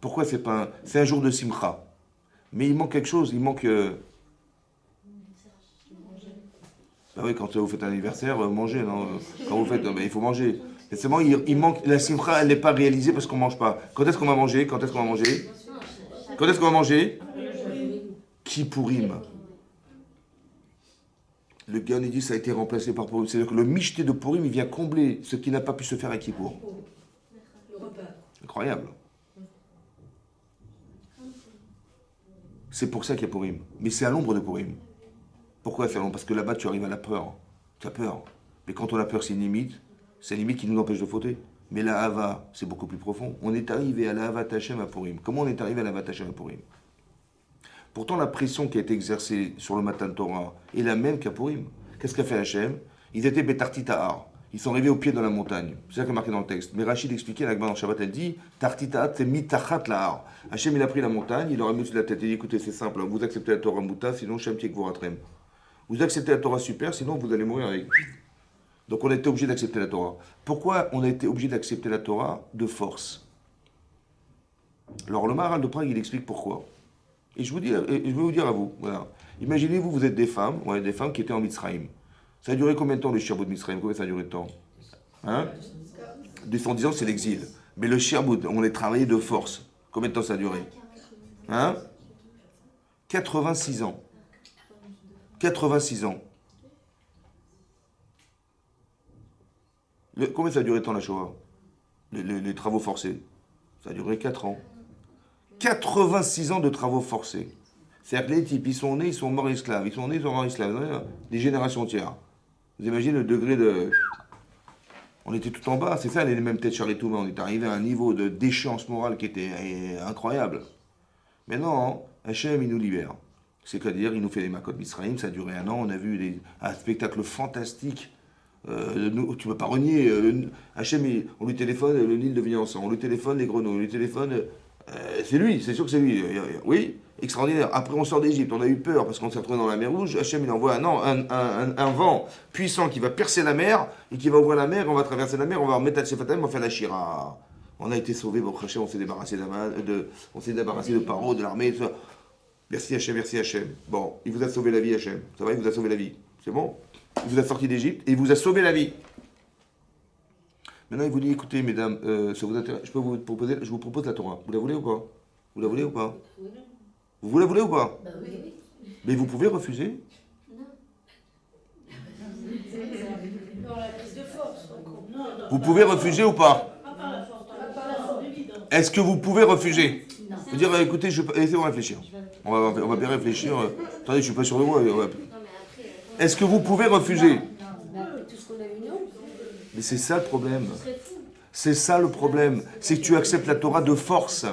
Pourquoi c'est pas c'est un jour de Simcha. Mais il manque quelque chose, il manque. Bah oui, quand vous faites un anniversaire, mangez, non? Quand vous faites, il faut manger. Et seulement, il manque, la simcha, elle n'est pas réalisée parce qu'on ne mange pas. Quand est-ce qu'on va manger? Quand est-ce qu'on va manger? Quand est-ce qu'on va manger? Kippourim. Le gars, il dit ça a été remplacé par Purim. C'est-à-dire que le michté de Purim, il vient combler ce qui n'a pas pu se faire à Kippour. Incroyable. C'est pour ça qu'il y a Purim. Mais c'est à l'ombre de Purim. Pourquoi faire long? Parce que là-bas, tu arrives à la peur. Tu as peur. Mais quand on a peur, c'est une limite. C'est une limite qui nous empêche de fauter. Mais la Hava, c'est beaucoup plus profond. On est arrivé à la Hava Tachem à Purim. Comment on est arrivé à la Hava Tachem à Purim? Pourtant, la pression qui a été exercée sur le Matan Torah est la même qu'à Purim. Qu'est-ce qu'a fait Hachem? Ils étaient Betartit Tahar. Ils sont arrivés au pied de la montagne. C'est ça qui est marqué dans le texte. Mais Rachid expliquait, la Gemara dans Shabbat, elle dit Tartit Tahar, c'est mitachat lahar. Hachem, il a pris la montagne, il leur a mis sur la tête. Il dit écoutez, c'est simple, vous acceptez la Torah Mouta, sinon Shem Tiek Voratrem. Vous acceptez la Torah super, sinon vous allez mourir avec. Donc on a été obligé d'accepter la Torah. Pourquoi on a été obligé d'accepter la Torah de force? Alors le Maharal de Prague, il explique pourquoi. Et je vais vous dire à vous, voilà. Imaginez-vous, vous êtes des femmes qui étaient en Mitzrayim. Ça a duré combien de temps le Shirbut de Mitzrayim? Combien ça a duré de temps? Hein? 210 ans, c'est l'exil. Mais le Shirbut, on est travaillé de force. Combien de temps ça a duré? Hein? 86 ans. 86 ans. Combien ça a duré de temps la Shoah? Les travaux forcés. Ça a duré 4 ans. 86 ans de travaux forcés. C'est-à-dire que les types, ils sont nés, ils sont morts esclaves. Ils sont nés, ils sont morts esclaves. Des générations entières. Vous imaginez le degré de... On était tout en bas, c'est ça, les mêmes têtes charrées tout le monde. On est arrivé à un niveau de déchéance morale qui était incroyable. Mais non, Hachem, il nous libère. C'est-à-dire, il nous fait les Makot Misraïm, ça a duré 1 an, on a vu un spectacle fantastique. Tu ne peux pas renier. Hachem, on lui téléphone, le Nil devient ensemble. On lui téléphone, les grenouilles. On lui téléphone, C'est lui, c'est sûr que c'est lui. Oui, extraordinaire. Après, on sort d'Égypte, on a eu peur parce qu'on s'est retrouvé dans la mer Rouge. Hachem, il envoie un vent puissant qui va percer la mer et qui va ouvrir la mer. On va traverser la mer, on va remettre à Tsefatem, on va faire la Shira. On a été sauvés, bon, Hachem, on s'est débarrassé de Paro, de l'armée, tout ça. Merci Hachem. Bon, il vous a sauvé la vie, Hachem. Ça va, il vous a sauvé la vie. C'est bon? Il vous a sorti d'Égypte et il vous a sauvé la vie. Maintenant, il vous dit, écoutez, mesdames, ça vous intéresse, je vous propose la Torah. Vous la voulez ou pas? Vous la voulez ou pas? Vous la voulez ou pas? Bah oui. Mais vous pouvez refuser. Non. Dans la prise de force. Vous pouvez refuser ou pas? Pas par la force, par la force du vide. Est-ce que vous pouvez refuser? Non. Vous dire, écoutez, laissez-moi réfléchir. On va bien réfléchir. Attendez, je suis pas sûr de moi. Non, mais après. Est-ce que vous pouvez refuser? Tout ce qu'on a vu, non. Mais c'est ça le problème. Ce serait fou. C'est ça le problème. C'est que tu acceptes la Torah de force.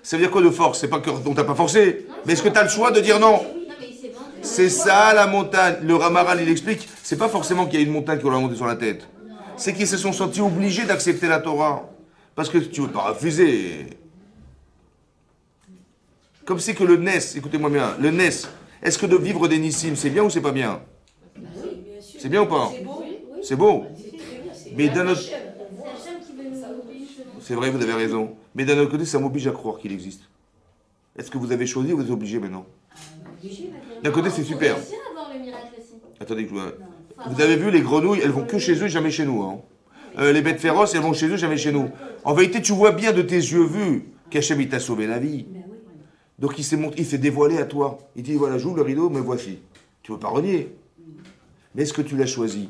Ça veut dire quoi de force? C'est pas qu'on t'a pas forcé. Mais est-ce que tu as le choix de dire non? Non, mais il s'est vendu. C'est ça la montagne. Le Ramaral, il explique. C'est pas forcément qu'il y a une montagne qui leur a monté sur la tête. C'est qu'ils se sont sentis obligés d'accepter la Torah. Parce que tu ne veux pas refuser. Comme c'est que le Nes, écoutez-moi bien, le Nes, est-ce que de vivre des Nissim, c'est bien ou c'est pas bien? C'est bien ou pas? C'est beau. C'est beau. Mais d'un autre... C'est Hachem qui veut nous obliger. C'est vrai, vous avez raison. Mais d'un autre côté, ça m'oblige à croire qu'il existe. Est-ce que vous avez choisi ou vous êtes obligé maintenant? D'un côté, c'est super. Faut réussir à voir le miracle aussi. Attendez, vous avez vu, les grenouilles, elles vont que chez eux, jamais chez nous. Hein. Les bêtes féroces, elles vont chez eux, jamais chez nous. En vérité, tu vois bien de tes yeux vus qu'Hachem, il t'a sauvé la vie. Donc il s'est dévoilé à toi. Il dit, voilà, j'ouvre le rideau, me voici. Tu ne peux pas renier. Mais est-ce que tu l'as choisi?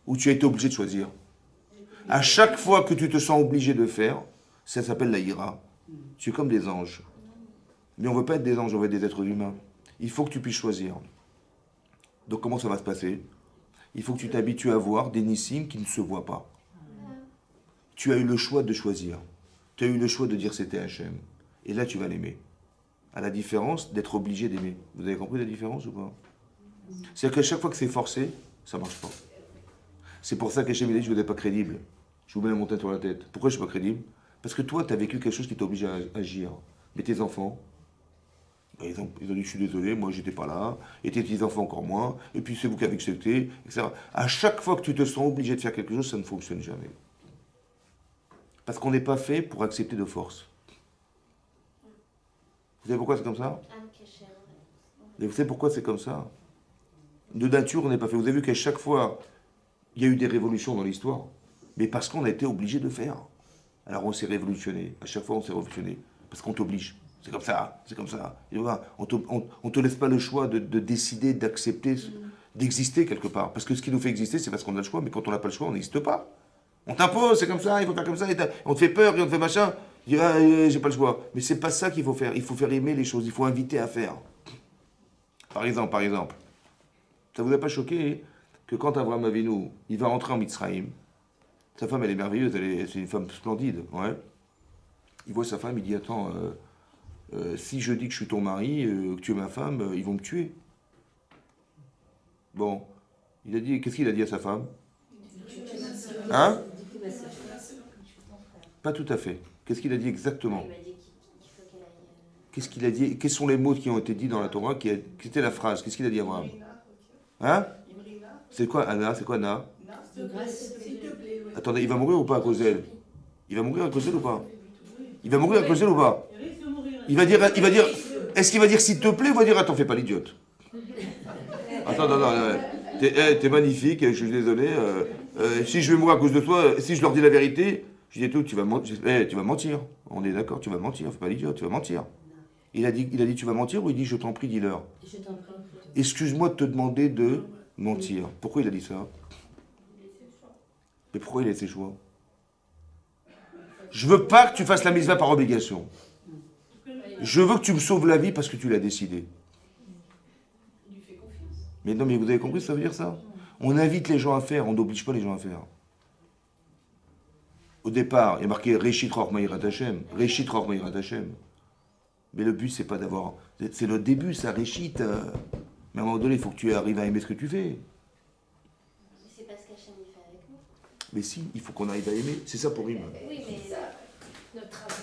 Ou tu as été obligé de choisir? À chaque fois que tu te sens obligé de faire, ça s'appelle la ira. Tu es comme des anges. Mais on ne veut pas être des anges, on veut être des êtres humains. Il faut que tu puisses choisir. Donc comment ça va se passer? Il faut que tu t'habitues à voir des nissim qui ne se voient pas. Tu as eu le choix de choisir. Tu as eu le choix de dire c'était Hachem. Et là, tu vas l'aimer. À la différence d'être obligé d'aimer. Vous avez compris la différence ou pas? C'est-à-dire qu'à chaque fois que c'est forcé, ça ne marche pas. C'est pour ça qu'Hachem, il a dit, je vous ai pas crédible. Je vous mets la montagne sur la tête. Pourquoi je ne suis pas crédible? Parce que toi, tu as vécu quelque chose qui t'oblige à agir. Mais tes enfants, ils ont dit, je suis désolé, moi, j'étais pas là. Et tes petits-enfants encore moins. Et puis, c'est vous qui avez accepté, etc. À chaque fois que tu te sens obligé de faire quelque chose, ça ne fonctionne jamais. Parce qu'on n'est pas fait pour accepter de force. Vous savez pourquoi c'est comme ça? Et vous savez pourquoi c'est comme ça? De nature, on n'est pas fait. Vous avez vu qu'à chaque fois, il y a eu des révolutions dans l'histoire. Mais parce qu'on a été obligé de faire. Alors on s'est révolutionné. À chaque fois, on s'est révolutionné. Parce qu'on t'oblige. C'est comme ça, c'est comme ça. Et voilà, on te laisse pas le choix de décider, d'accepter, d'exister quelque part. Parce que ce qui nous fait exister, c'est parce qu'on a le choix. Mais quand on n'a pas le choix, on n'existe pas. On t'impose, c'est comme ça, il faut faire comme ça. On te fait peur et on te fait machin. Tu dis, ah, j'ai pas le choix. Mais c'est pas ça qu'il faut faire. Il faut faire aimer les choses. Il faut inviter à faire. Par exemple, ça vous a pas choqué que quand Abraham Avinu, il va rentrer en Mitzrayim, sa femme, elle est merveilleuse, c'est une femme splendide, ouais. Il voit sa femme, il dit, attends, si je dis que je suis ton mari, que tu es ma femme, ils vont me tuer. Bon, il a dit, qu'est-ce qu'il a dit à sa femme? Hein? Pas tout à fait. Qu'est-ce qu'il a dit exactement? Qu'est-ce qu'il a dit? Quels sont les mots qui ont été dits dans la Torah? C'était la phrase. Qu'est-ce qu'il a dit à Abraham? Hein? C'est quoi Anna? C'est quoi Anna? Attendez, il va mourir ou pas à cause d'elle? Il va mourir à cause d'elle ou pas? Il va mourir à cause d'elle ou pas? Il va dire, est-ce qu'il va dire s'il te plaît ou va dire attends, fais pas l'idiote? Attends, non, t'es magnifique, je suis désolé. Si je vais mourir à cause de toi, si je leur dis la vérité, je dis tout, tu vas mentir. On est d'accord, tu vas mentir, fais pas l'idiote, tu vas mentir. Il a dit tu vas mentir ou il dit je t'en prie, dis-leur. Excuse-moi de te demander de mentir. Pourquoi il a dit ça? Mais pourquoi il a ses choix? Je veux pas que tu fasses la mitzvah par obligation. Je veux que tu me sauves la vie parce que tu l'as décidé. Mais non, mais vous avez compris ce que ça veut dire ça? On invite les gens à faire, on n'oblige pas les gens à faire. Au départ, il y a marqué Réchit Ror Maïrat Hashem. Réchit Ror Maïrat Hashem. Mais le but, c'est pas d'avoir. C'est le début, ça Réchit. Mais à un moment donné, il faut que tu arrives à aimer ce que tu fais. C'est pas ce qu'Hachem fait avec nous. Mais si, il faut qu'on arrive à aimer. C'est ça pour rime. Oui, mais Notre travail.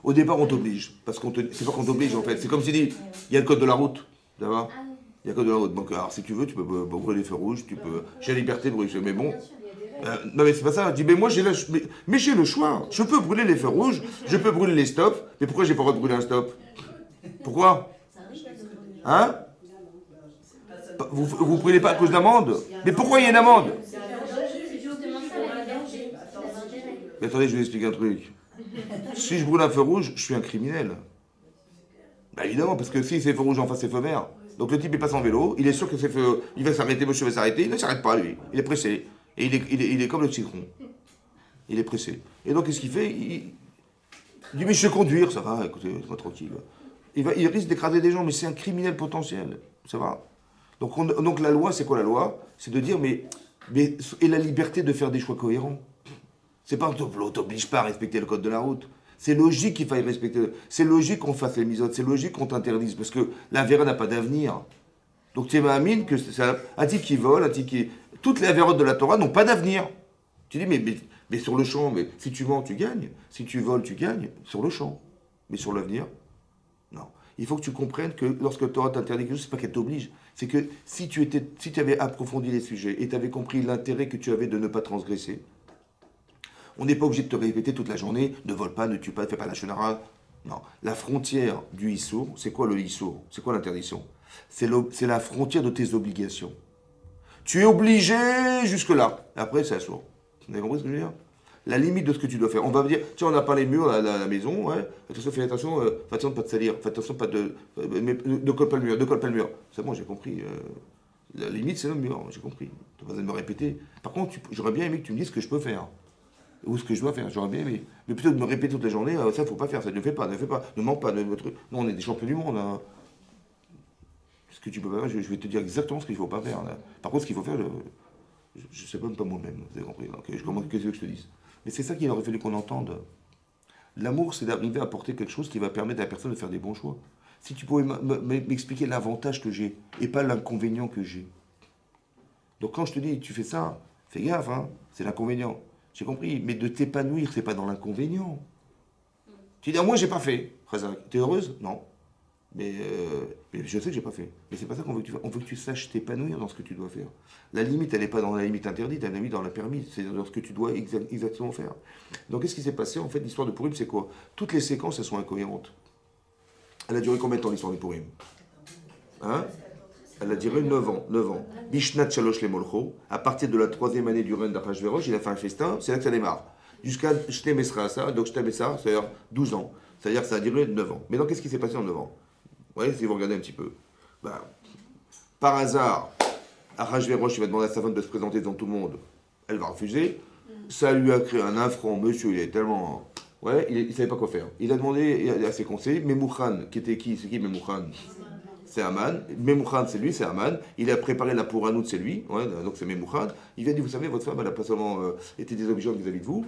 Au départ, on t'oblige. Parce qu'on c'est pas qu'on t'oblige, en fait. C'est comme si dit, il y a le code de la route. Ça va? Ah oui, Il y a le code de la route. Donc, alors, si tu veux, tu peux brûler les feux rouges, tu peux... J'ai la liberté de brûler. Mais bon, bien sûr. non mais c'est pas ça, je dis mais moi mais j'ai le choix, je peux brûler les feux rouges, je peux brûler les stops, mais pourquoi j'ai pas le droit de brûler un stop? Pourquoi? Hein? Vous brûlez pas à cause d'amende? Mais pourquoi il y a une amende? C'est justement ça la liberté. Ça l'intérêt. Mais attendez, je vais vous expliquer un truc. Si je brûle un feu rouge, je suis un criminel. Bah évidemment, parce que si c'est feu rouge en face, c'est feu vert. Donc le type il passe en vélo, il est sûr que c'est feu, il va s'arrêter, monsieur va s'arrêter, il ne s'arrête pas lui, il est pressé. Et il est comme le citron. Il est pressé. Et donc qu'est-ce qu'il fait? Il dit mais je sais conduire, ça va, écoutez, c'est tranquille. Il risque d'écraser des gens, mais c'est un criminel potentiel, ça va. Donc la loi, c'est quoi la loi? C'est de dire mais et la liberté de faire des choix cohérents. C'est pas on t'oblige pas à respecter le code de la route. C'est logique qu'il faille respecter. C'est logique qu'on fasse les misotes. C'est logique qu'on t'interdise parce que la verre n'a pas d'avenir. Donc tu m'amines que c'est un type qui vole, un type qui... Toutes les avérotes de la Torah n'ont pas d'avenir. Tu dis, mais sur le champ, mais si tu mens, tu gagnes. Si tu voles, tu gagnes. Sur le champ. Mais sur l'avenir, non. Il faut que tu comprennes que lorsque la Torah t'interdit quelque chose, c'est pas qu'elle t'oblige. C'est que si tu avais approfondi les sujets et tu avais compris l'intérêt que tu avais de ne pas transgresser, on n'est pas obligé de te répéter toute la journée, ne vole pas, ne tue pas, ne fais pas la chenara. Non. La frontière du Issour, c'est quoi le Issour? C'est quoi l'interdiction? C'est la frontière de tes obligations. Tu es obligé jusque-là. Après, c'est assourd. Vous avez compris ce que je veux dire? La limite de ce que tu dois faire. On va me dire, tiens, on a pas les murs à la maison, ouais. Attention, fais attention de ne pas te salir. Fais attention, pas de. Ne colle pas le mur, ne colle pas le mur. C'est bon, j'ai compris. La limite, c'est le mur, j'ai compris. Tu n'as pas besoin de me répéter. Par contre, j'aurais bien aimé que tu me dises ce que je peux faire. Ou ce que je dois faire, j'aurais bien aimé. Mais plutôt de me répéter toute la journée, ça, il ne faut pas faire, ça ne fais pas, ne mens pas, non, on est des champions du monde. Hein. Ce que tu peux pas faire, je vais te dire exactement ce qu'il ne faut pas faire. Là. Par contre, ce qu'il faut faire, je ne sais même pas moi-même, vous avez compris. Donc, qu'est-ce que je te dise? Mais c'est ça qu'il aurait fallu qu'on entende. L'amour, c'est d'arriver à apporter quelque chose qui va permettre à la personne de faire des bons choix. Si tu pouvais m'expliquer l'avantage que j'ai et pas l'inconvénient que j'ai. Donc quand je te dis, tu fais ça, fais gaffe, hein, c'est l'inconvénient. J'ai compris, mais de t'épanouir, c'est pas dans l'inconvénient. Tu dis, ah, moi, j'ai pas fait. T'es heureuse? Non. Mais je sais que j'ai pas fait. Mais c'est pas ça qu'on veut que tu fasses. On veut que tu saches t'épanouir dans ce que tu dois faire. La limite, elle n'est pas dans la limite interdite, elle est la limite dans la permise. C'est dans ce que tu dois exactement faire. Donc, qu'est-ce qui s'est passé? En fait, l'histoire de Purim, c'est quoi? Toutes les séquences, elles sont incohérentes. Elle a duré combien de temps, l'histoire de Purim? Hein? Elle a duré 9 ans. 9 ans. Bishnat Shalosh le Molcho, à partir de la 3e année du règne d'Achashverosh, il a fait un festin, c'est là que ça démarre. Jusqu'à Shtem Esra, donc Shtem Esra, c'est-à-dire 12 ans. C'est-à-dire que ça a duré 9 ans. Mais donc, qu'est-ce qui s'est passé en 9 ans? Vous voyez, si vous regardez un petit peu. Ben, par hasard, Achashverosh, il va demander à sa femme de se présenter devant tout le monde. Elle va refuser. Ça lui a créé un affront. Monsieur, il est tellement... Ouais, il ne savait pas quoi faire. Il a demandé à ses conseillers, Memouchan, qui était qui? C'est qui Memouchan? C'est Aman. Memouchan, c'est lui, c'est Aman. Il a préparé la pouranout, c'est lui. Ouais, donc c'est Memouchan. Il vient dire, vous savez, votre femme, elle n'a pas seulement été désobligeante vis-à-vis de vous,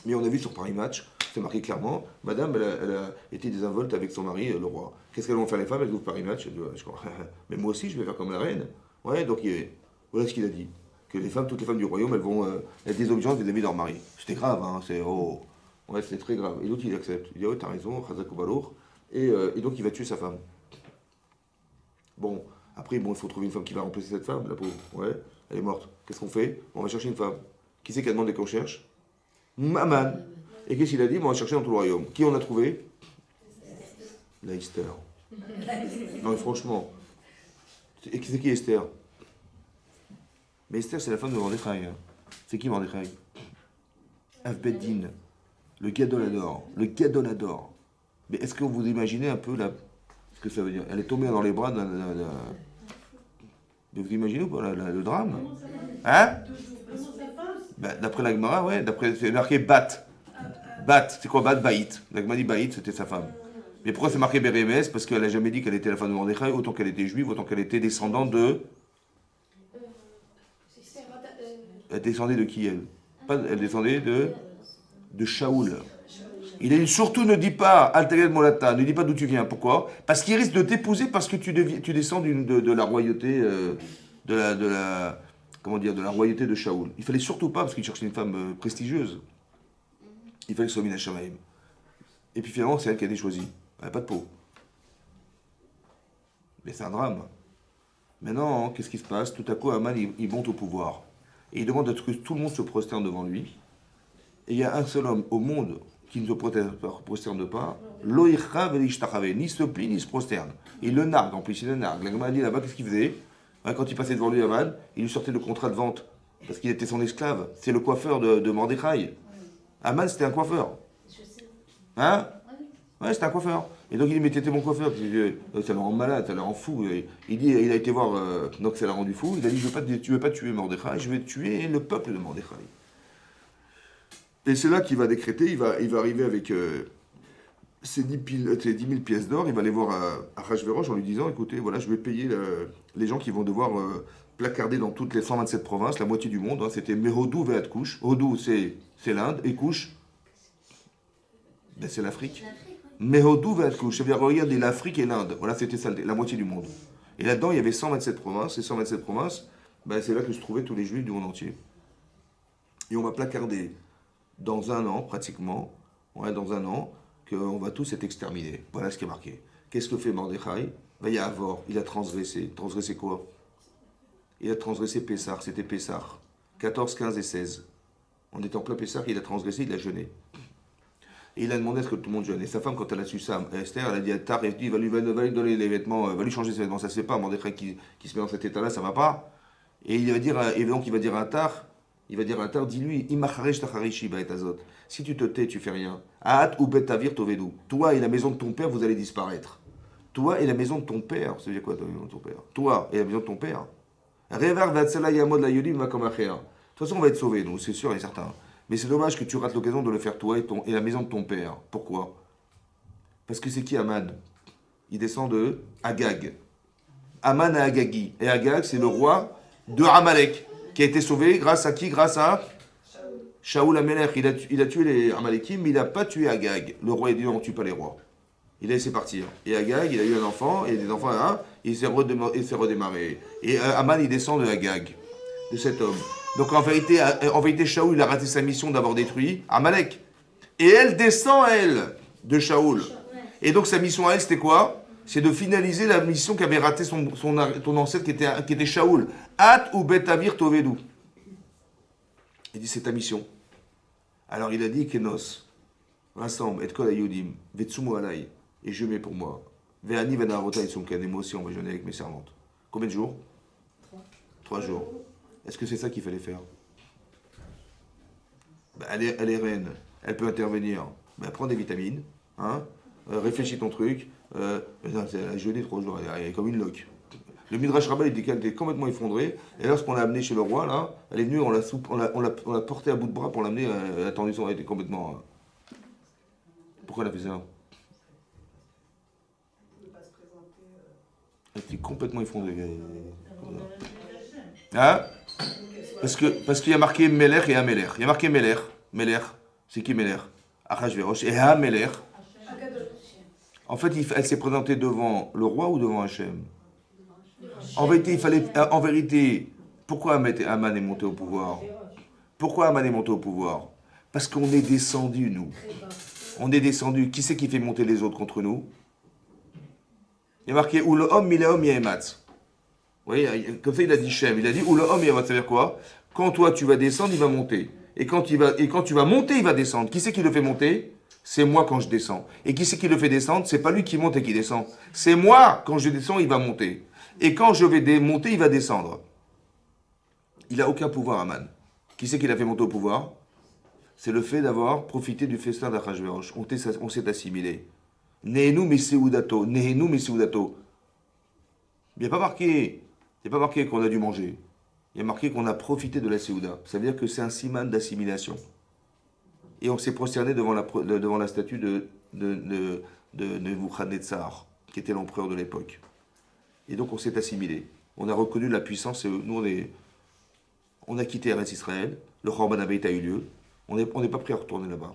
mais on a vu sur Paris Match, c'est marqué clairement, madame, elle a été désinvolte avec son mari, le roi. Qu'est-ce qu'elles vont faire les femmes? Elles ouvrent Paris Match. Elle dit, ouais, je crois. Mais moi aussi, je vais faire comme la reine. Ouais, donc voilà ce qu'il a dit. Que les femmes, toutes les femmes du royaume, elles vont être désobligeantes vis-à-vis de leur mari. C'était grave, hein, c'est... Oh. Ouais, c'est très grave. Et l'autre, il accepte. Il dit, ouais, t'as raison, Chazak Balour. Et donc, il va tuer sa femme. Bon, après, il faut trouver une femme qui va remplacer cette femme, la pauvre. Ouais, elle est morte. Qu'est-ce qu'on fait? On va chercher une femme. Qui c'est qui a demandé qu'on cherche? Aman. Et qu'est-ce qu'il a dit? On va chercher dans tout le royaume. Qui on a trouvé? La Esther. Non, mais franchement. Et c'est qui Esther? Mais Esther, c'est la femme de Mordechai. C'est qui Mordechai? Avbeddin. Le Gadolador. Le Gadolador. Mais est-ce que vous imaginez un peu ce que ça veut dire? Elle est tombée dans les bras d'un... Vous imaginez ou pas le drame? Hein? Ben, d'après la Gemara, ouais. C'est marqué Bat. Bat, c'est quoi Bat? Baït. La Gemara dit Baït, c'était sa femme. Mais pourquoi c'est marqué Bérémès? Parce qu'elle n'a jamais dit qu'elle était la femme de Mordechai, autant qu'elle était juive, autant qu'elle était descendante de... Elle descendait de qui, elle? Elle descendait de Shaoul. Il a dit surtout ne dis pas Altered Molata, ne dis pas d'où tu viens. Pourquoi? Parce qu'il risque de t'épouser parce que tu descends de la royauté, de la royauté de Shaoul. Il fallait surtout pas, parce qu'il cherchait une femme prestigieuse. Il fallait que ce soit Mina Shamaim. Et puis finalement, c'est elle qui a été choisie. Elle n'a pas de peau. Mais c'est un drame. Maintenant, qu'est-ce qui se passe? Tout à coup, Haman, il monte au pouvoir. Et il demande à ce que tout le monde se prosterne devant lui. Et il y a un seul homme au monde qui ne se prosterne pas. Loïcha velishtachave, ni se plie, ni se prosterne. Il le nargue, en plus, il le nargue. La Gemara dit là-bas, qu'est-ce qu'il faisait? Ouais, quand il passait devant lui, Haman, il lui sortait le contrat de vente. Parce qu'il était son esclave. C'est le coiffeur de Mordechai. Haman, c'était un coiffeur. Hein? Ouais, c'était un coiffeur. Et donc il dit, mais t'étais mon coiffeur. Ça le rend malade, ça le rend fou. Il dit, il a été voir, donc ça l'a rendu fou. Il a dit, tu veux pas tuer Mordechai, je vais tuer le peuple de Mordechai. Et c'est là qu'il va décréter, il va arriver avec ces 10 000 pièces d'or, il va aller voir à Achashverosh en lui disant, écoutez, voilà, je vais payer les gens qui vont devoir placarder dans toutes les 127 provinces, la moitié du monde. Hein, c'était Mehodou Veat Kush. Hodou, c'est l'Inde, et Kush, ben, c'est l'Afrique. Mehodou Veat Kush, c'est-à-dire, regardez, l'Afrique et l'Inde, voilà, c'était ça, la moitié du monde. Et là-dedans, il y avait 127 provinces, et 127 provinces, ben, c'est là que se trouvaient tous les juifs du monde entier. Et on va placarder dans un an, pratiquement, ouais, dans un an, qu'on va tous être exterminés. Voilà ce qui est marqué. Qu'est-ce que fait Mordechai? Ben, il y a Avor, il a transgressé. Transgressé quoi? Il a transgressé Pessah, c'était Pessah. 14, 15 et 16. On était en plein Pessah, il a transgressé, il a jeûné. Et il a demandé à ce que tout le monde jeûne. Et sa femme, quand elle a su ça, Esther, elle a dit à Tar, il va lui donner les vêtements, va lui changer ses vêtements. Ça se fait pas, Mordechai qui se met dans cet état-là, ça va pas. Et donc il va dire à Tar, dis-lui, Imacharesh tacharishi ba'etazot. Si tu te tais, tu fais rien. Aat ou betavir tovedu. Toi et la maison de ton père, vous allez disparaître. Toi et la maison de ton père. Ça veut dire quoi, la maison de ton père? Toi et la maison de ton père. Revar vatsala yamod la yodim va comme acher. De toute façon, on va être sauvés, nous, c'est sûr et certain. Mais c'est dommage que tu rates l'occasion de le faire toi et la maison de ton père. Pourquoi? Parce que c'est qui Aman? Il descend de Agag. Aman à Agagi. Et Agag, c'est le roi de Amalek, qui a été sauvé grâce à qui? Grâce à Shaoul Amelech. Il a tué les Amalekim, mais il n'a pas tué Agag. Le roi, il dit, on ne tue pas les rois. Il a laissé partir. Et Agag, il a eu un enfant, et des enfants, hein, il s'est redémarré. Et Aman, il descend de Agag, de cet homme. Donc en vérité, Shaoul, il a raté sa mission d'avoir détruit Amalek. Et elle descend, elle, de Shaoul. Et donc sa mission à elle, c'était quoi? C'est de finaliser la mission qu'avait raté ton ancêtre qui était Shaoul. At ou betavir tovedu. Il dit, c'est ta mission. Alors il a dit, Kenos, rassemble, et kol ayudim, vetsumu alay, et je mets pour moi. Ve'ani venarota et sonken, et moi aussi on va jeûner avec mes servantes. Combien de jours? 3 jours. Est-ce que c'est ça qu'il fallait faire? Ben, elle est reine, elle peut intervenir. Ben, prends des vitamines, hein, réfléchis ton truc. Elle a jeûné 3 jours, elle est comme une loque. Le Midrash Rabbah, il dit qu'elle était complètement effondrée. Et lorsqu'on l'a amenée chez le roi, là, elle est venue, on l'a portée à bout de bras pour l'amener. Elle a tendu son, elle était complètement. Pourquoi elle a fait ça? Elle était complètement effondrée. Hein? Parce qu'il y a marqué Melech et Amelech. Il y a marqué Melech. Melech, c'est qui Melech? Achashverosh. Et Amelech. En fait, elle s'est présentée devant le roi ou devant Hachem? En vérité, pourquoi Aman est monté au pouvoir? Pourquoi Aman est monté au pouvoir? Parce qu'on est descendu, nous. On est descendu. Qui c'est qui fait monter les autres contre nous? Il y a marqué ou le homme, il est homme, il y a Ematz. Vous voyez, comme ça il a dit Shem. Il a dit ou le homme, il y a Ematz. Ça veut dire quoi? Quand toi tu vas descendre, il va monter. Et quand tu vas monter, il va descendre. Qui c'est qui le fait monter? C'est moi quand je descends. Et qui c'est qui le fait descendre? C'est pas lui qui monte et qui descend. C'est moi, quand je descends, il va monter. Et quand je vais monter, il va descendre. Il n'a aucun pouvoir, Aman. Qui c'est qui l'a fait monter au pouvoir? C'est le fait d'avoir profité du festin d'Achashverosh. On s'est assimilé. Nehenu meseudato. Nehenu meseudato. Il n'y a pas marqué qu'on a dû manger. Il y a marqué qu'on a profité de la Séouda. Ça veut dire que c'est un siman d'assimilation. Et on s'est prosterné devant la statue de Nebuchadnezzar, qui était l'empereur de l'époque. Et donc on s'est assimilé. On a reconnu la puissance. Et nous, on a quitté Eretz Israël. Le Chorban Habeit a eu lieu. On n'est pas prêt à retourner là-bas.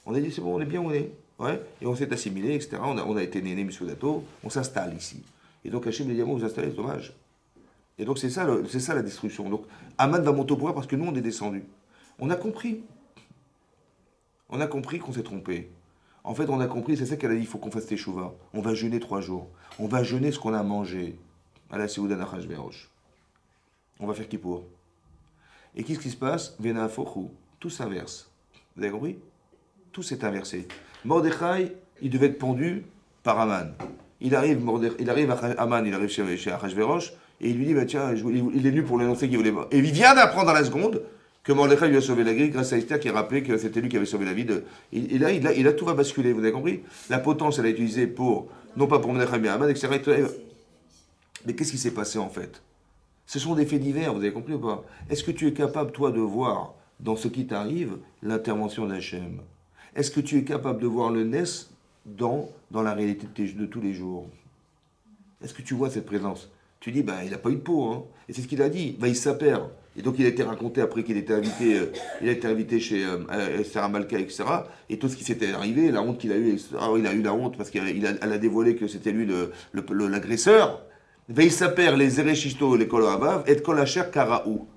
On a dit, c'est bon, on est bien où on est. Ouais. Et on s'est assimilé, etc. On a été né Misudato. On s'installe ici. Et donc Hachem dit, vous installez, c'est dommage. Et donc c'est ça la destruction. Donc Aman va monter au pouvoir parce que nous, on est descendus. On a compris. On a compris qu'on s'est trompé. En fait, on a compris, c'est ça qu'elle a dit, il faut qu'on fasse teshuva. On va jeûner 3 jours. On va jeûner ce qu'on a mangé. À la Seouda Nachashverosh. On va faire Kippour. Et qu'est-ce qui se passe? Vena Fochou. Tout s'inverse. Vous avez compris? Tout s'est inversé. Mordechai, il devait être pendu par Aman. Il arrive à Aman, il arrive chez Achashverosh, et il lui dit, bah, tiens, il est venu pour lui annoncer qu'il voulait mort. Et il vient d'apprendre à la seconde que Mordechai lui a sauvé la vie grâce à Esther qui a rappelé que c'était lui qui avait sauvé la vie de... Et là, tout va basculer, vous avez compris? La potence, elle a été utilisée pour, non pas pour Mordechai, mais Aman, etc. Mais qu'est-ce qui s'est passé en fait? Ce sont des faits divers, vous avez compris ou pas? Est-ce que tu es capable, toi, de voir dans ce qui t'arrive l'intervention d'Hachem? Est-ce que tu es capable de voir le Nes dans la réalité de tous les jours? Est-ce que tu vois cette présence? Tu dis, ben, il n'a pas eu de peau, hein. Et c'est ce qu'il a dit, ben, il s'appelle. Et donc il a été raconté après qu'il était invité, il a été invité chez Sarah Malka, etc. Et tout ce qui s'était arrivé, la honte qu'il a eue, etc. Ah, il a eu la honte parce qu'elle a dévoilé que c'était lui l'agresseur. Veisaper les Ereshisto, les Koloavav, et Kolacher Karaou.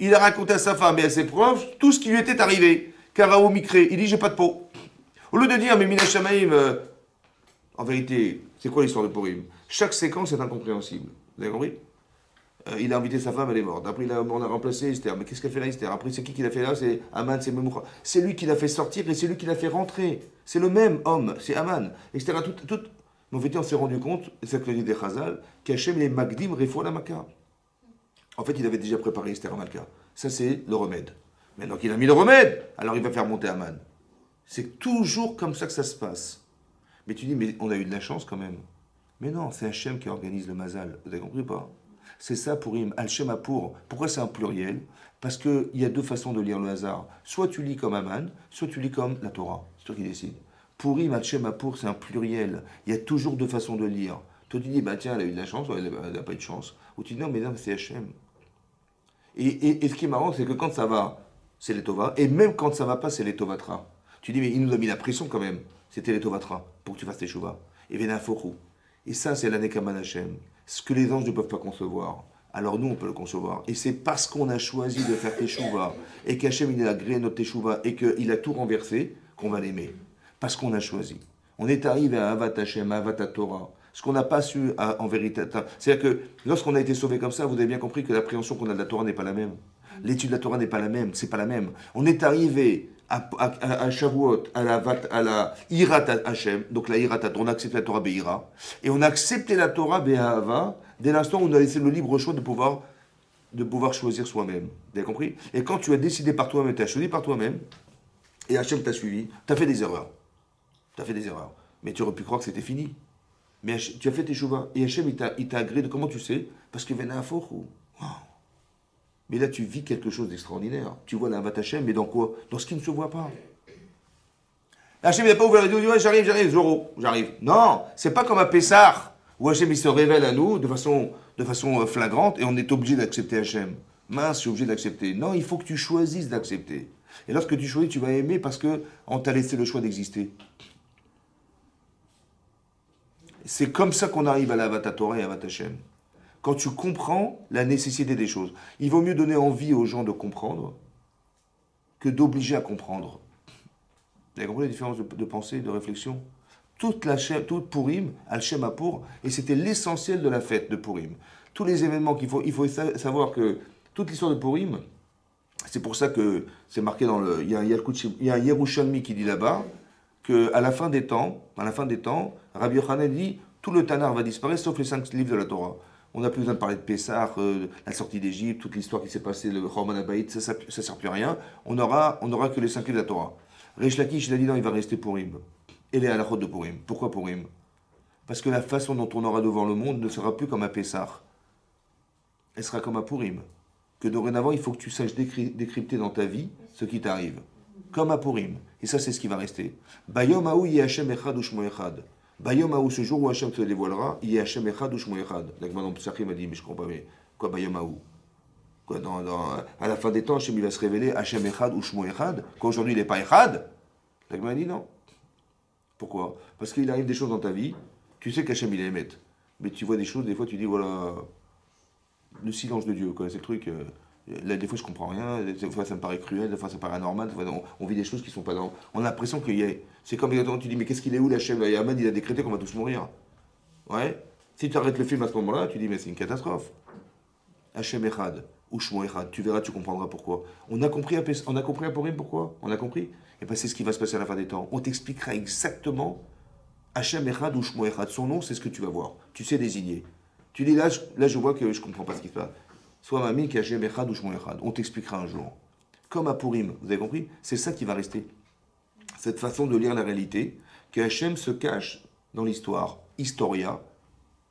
Il a raconté à sa femme et à ses proches tout ce qui lui était arrivé. Karaou Mikré, il dit j'ai pas de peau. Au lieu de dire mais Mina Shamaim, en vérité, c'est quoi l'histoire de Purim? Chaque séquence est incompréhensible. Vous avez compris? Il a invité sa femme, elle est morte. Après, on a remplacé Esther. Mais qu'est-ce qu'elle fait là, Esther? Après, c'est qui l'a fait là? C'est Aman, c'est Memoucha. C'est lui qui l'a fait sortir et c'est lui qui l'a fait rentrer. C'est le même homme, c'est Aman. Etc. Mais en fait, on s'est rendu compte, c'est ce que dit des Chazal, qu'Hachem les Magdim Refoua la Maka. En fait, il avait déjà préparé Esther Malka. Ça, c'est le remède. Maintenant qu'il a mis le remède, alors il va faire monter Aman. C'est toujours comme ça que ça se passe. Mais tu dis, mais on a eu de la chance quand même. Mais non, c'est Hachem qui organise le Mazal. Vous avez compris ou pas? C'est ça pour Al-Shem Apour. Pourquoi c'est un pluriel? Parce qu'il y a 2 façons de lire le hasard. Soit tu lis comme Aman, soit tu lis comme la Torah. C'est toi qui décides. Purim, Hachem Apour, c'est un pluriel. Il y a toujours 2 façons de lire. Toi tu dis, bah tiens, elle a eu de la chance, ou elle n'a pas eu de chance. Ou tu dis, non, mais non, c'est Hachem. Et ce qui est marrant, c'est que quand ça va, c'est les Tova. Et même quand ça va pas, c'est les Tovatra. Tu dis, mais il nous a mis la pression quand même. C'était les Tovatra, pour que tu fasses tes Shuvah. Et Vena Fochou. Et ça, c'est l'Anekaman Hachem. Ce que les anges ne peuvent pas concevoir. Alors nous, on peut le concevoir. Et c'est parce qu'on a choisi de faire Teshuvah, et qu'Hachem, il a agréé notre Teshuvah, et qu'il a tout renversé, qu'on va l'aimer. Parce qu'on a choisi. On est arrivé à Avat Hachem, à Avat Torah. Ce qu'on n'a pas su en vérité. C'est-à-dire que lorsqu'on a été sauvé comme ça, vous avez bien compris que l'appréhension qu'on a de la Torah n'est pas la même. L'étude de la Torah n'est pas la même. C'est pas la même. On est arrivé à Shavuot, à la Hirat Hashem, donc la Hirat, on a accepté la Torah Be'ira, et on a accepté la Torah Be'ahava dès l'instant où on a laissé le libre choix de pouvoir choisir soi-même. Vous avez compris? Et quand tu as décidé par toi-même, tu as choisi par toi-même, et Hachem t'a suivi, tu as fait des erreurs. Tu as fait des erreurs. Mais tu aurais pu croire que c'était fini. Mais tu as fait tes chouvas. Et Hachem, il t'a agréé de comment tu sais? Parce que Vena Afochou. Wow. Mais là, tu vis quelque chose d'extraordinaire. Tu vois la Avat Hachem, mais dans quoi? Dans ce qui ne se voit pas. Hachem, il n'a pas ouvert les yeux, il dit ouais, j'arrive, Zoro, j'arrive. Non, c'est pas comme à Pessah, où Hachem, il se révèle à nous de façon flagrante, et on est obligé d'accepter Hachem. Mince, je suis obligé d'accepter. Non, il faut que tu choisisses d'accepter. Et lorsque tu choisis, tu vas aimer parce qu'on t'a laissé le choix d'exister. C'est comme ça qu'on arrive à la Avat Torah et à Avat Hachem. Quand tu comprends la nécessité des choses. Il vaut mieux donner envie aux gens de comprendre que d'obliger à comprendre. Vous avez compris la différence de pensée, de réflexion? Toute Purim, Al-Shem Apour, et c'était l'essentiel de la fête de Purim. Tous les événements il faut savoir que toute l'histoire de Purim, c'est pour ça que c'est marqué dans le... Il y a un Yerushalmi qui dit là-bas qu'à la fin des temps, Rabbi Yochanan dit tout le Tanakh va disparaître sauf les 5 livres de la Torah. On n'a plus besoin de parler de Pessah, la sortie d'Égypte, toute l'histoire qui s'est passée, le Chorban Abaït, ça ne sert plus à rien. On aura que les 5 livres de la Torah. Reish Lakish, il a dit non, il va rester Purim. Et les halachot de Purim. Pourquoi Purim? Parce que la façon dont on aura devant le monde ne sera plus comme à Pessah. Elle sera comme à Purim. Que dorénavant, il faut que tu saches décrypter dans ta vie ce qui t'arrive. Comme à Purim. Et ça, c'est ce qui va rester. Bayom Haou Yehachem Echad ou Shmo Echad. Bayom Haou, ce jour où Hachem se dévoilera, Yehachem Echad ou Shmo Echad. L'Agman en Psachim m'a dit, mais je ne comprends pas, mais quoi Bayom Haou? Quoi, à la fin des temps, Hachem il va se révéler Hachem Echad ou Shmo Echad. Qu'aujourd'hui il n'est pas Echad. L'Agman a dit non. Pourquoi? Parce qu'il arrive des choses dans ta vie, tu sais qu'Hachem il est émet. Mais tu vois des choses, des fois tu dis voilà, le silence de Dieu, quoi, c'est le truc. Là, des fois, je comprends rien, des fois, ça me paraît cruel, des fois, ça me paraît anormal, des fois, on vit des choses qui sont pas dans... On a l'impression qu'il y a... C'est comme quand tu dis, mais qu'est-ce qu'il est où, l'Hachem? Haman, il a décrété qu'on va tous mourir. Ouais. Si tu arrêtes le film à ce moment-là, tu dis, mais c'est une catastrophe. Hachem Echad, ou Shmo Echad, tu verras, tu comprendras pourquoi. On a compris à Purim pourquoi? On a compris? Et bien, c'est ce qui va se passer à la fin des temps. On t'expliquera exactement Hachem Echad ou Shmo Echad. Son nom, c'est ce que tu vas voir. Tu sais désigner. Tu dis, là, je vois que je ne comprends pas ce qui se passe. Soit Mami, qui Hachem Echad ou Shmo Echad. On t'expliquera un jour. Comme à Purim, vous avez compris? C'est ça qui va rester. Cette façon de lire la réalité, que Hachem se cache dans l'histoire. Historia,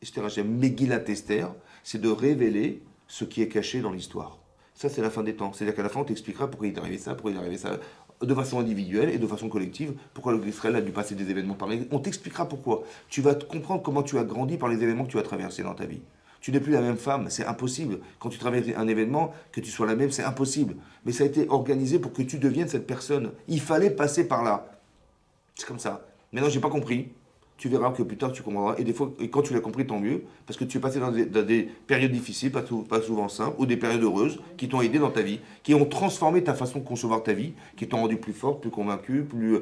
Esther Hachem, Megillat Esther, c'est de révéler ce qui est caché dans l'histoire. Ça, c'est la fin des temps. C'est-à-dire qu'à la fin, on t'expliquera pourquoi il est arrivé ça, pourquoi il est arrivé ça, de façon individuelle et de façon collective, pourquoi l'Israël a dû passer des événements pareils. On t'expliquera pourquoi. Tu vas comprendre comment tu as grandi par les événements que tu as traversés dans ta vie. Tu n'es plus la même femme, c'est impossible. Quand tu traverses un événement, que tu sois la même, c'est impossible. Mais ça a été organisé pour que tu deviennes cette personne. Il fallait passer par là. C'est comme ça. Maintenant, j'ai pas compris. Tu verras que plus tard tu comprendras. Et des fois, et quand tu l'as compris, tant mieux, parce que tu es passé dans des périodes difficiles, pas souvent simples, ou des périodes heureuses, qui t'ont aidé dans ta vie, qui ont transformé ta façon de concevoir ta vie, qui t'ont rendu plus fort, plus convaincu, plus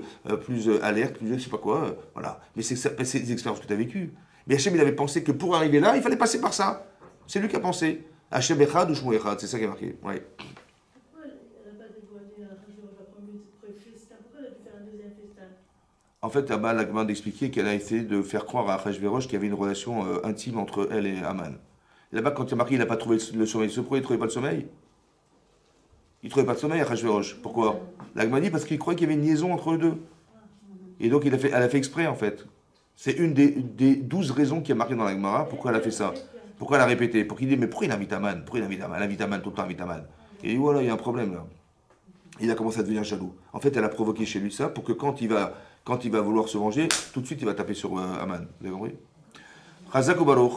alerte, plus je sais pas quoi. Voilà. Mais c'est des expériences que tu as vécues. Mais Hachem, il avait pensé que pour arriver là, il fallait passer par ça. C'est lui qui a pensé. Hachem Echad ou Shmo Echad, c'est ça qui est marqué. Ouais. Pourquoi elle n'a pas dévoilé un jour la première festin? Pourquoi elle a dû faire un deuxième festin? En fait, Abba a demandé d'expliquer qu'elle a essayé de faire croire à Achashverosh qu'il y avait une relation intime entre elle et Haman. Là-bas, quand il a marqué, il n'a pas trouvé le sommeil. Pourquoi il ne trouvait pas le sommeil? Il ne trouvait pas de sommeil, Achashverosh. Pourquoi? L'Agma dit parce qu'il croyait qu'il y avait une liaison entre eux deux. Et donc, elle a fait exprès, en fait. C'est une des 12 raisons qui est marquée dans la Gemara. Pourquoi elle a fait ça? Pourquoi elle a répété? Pour qu'il dise, mais pourquoi il invite Haman? Pourquoi il invite Haman? Elle invite Haman tout le temps, invite Haman. Et voilà, il y a un problème là. Il a commencé à devenir jaloux. En fait, elle a provoqué chez lui ça pour que quand il va vouloir se venger, tout de suite il va taper sur Haman. Vous avez compris? Chazak ou Baruch.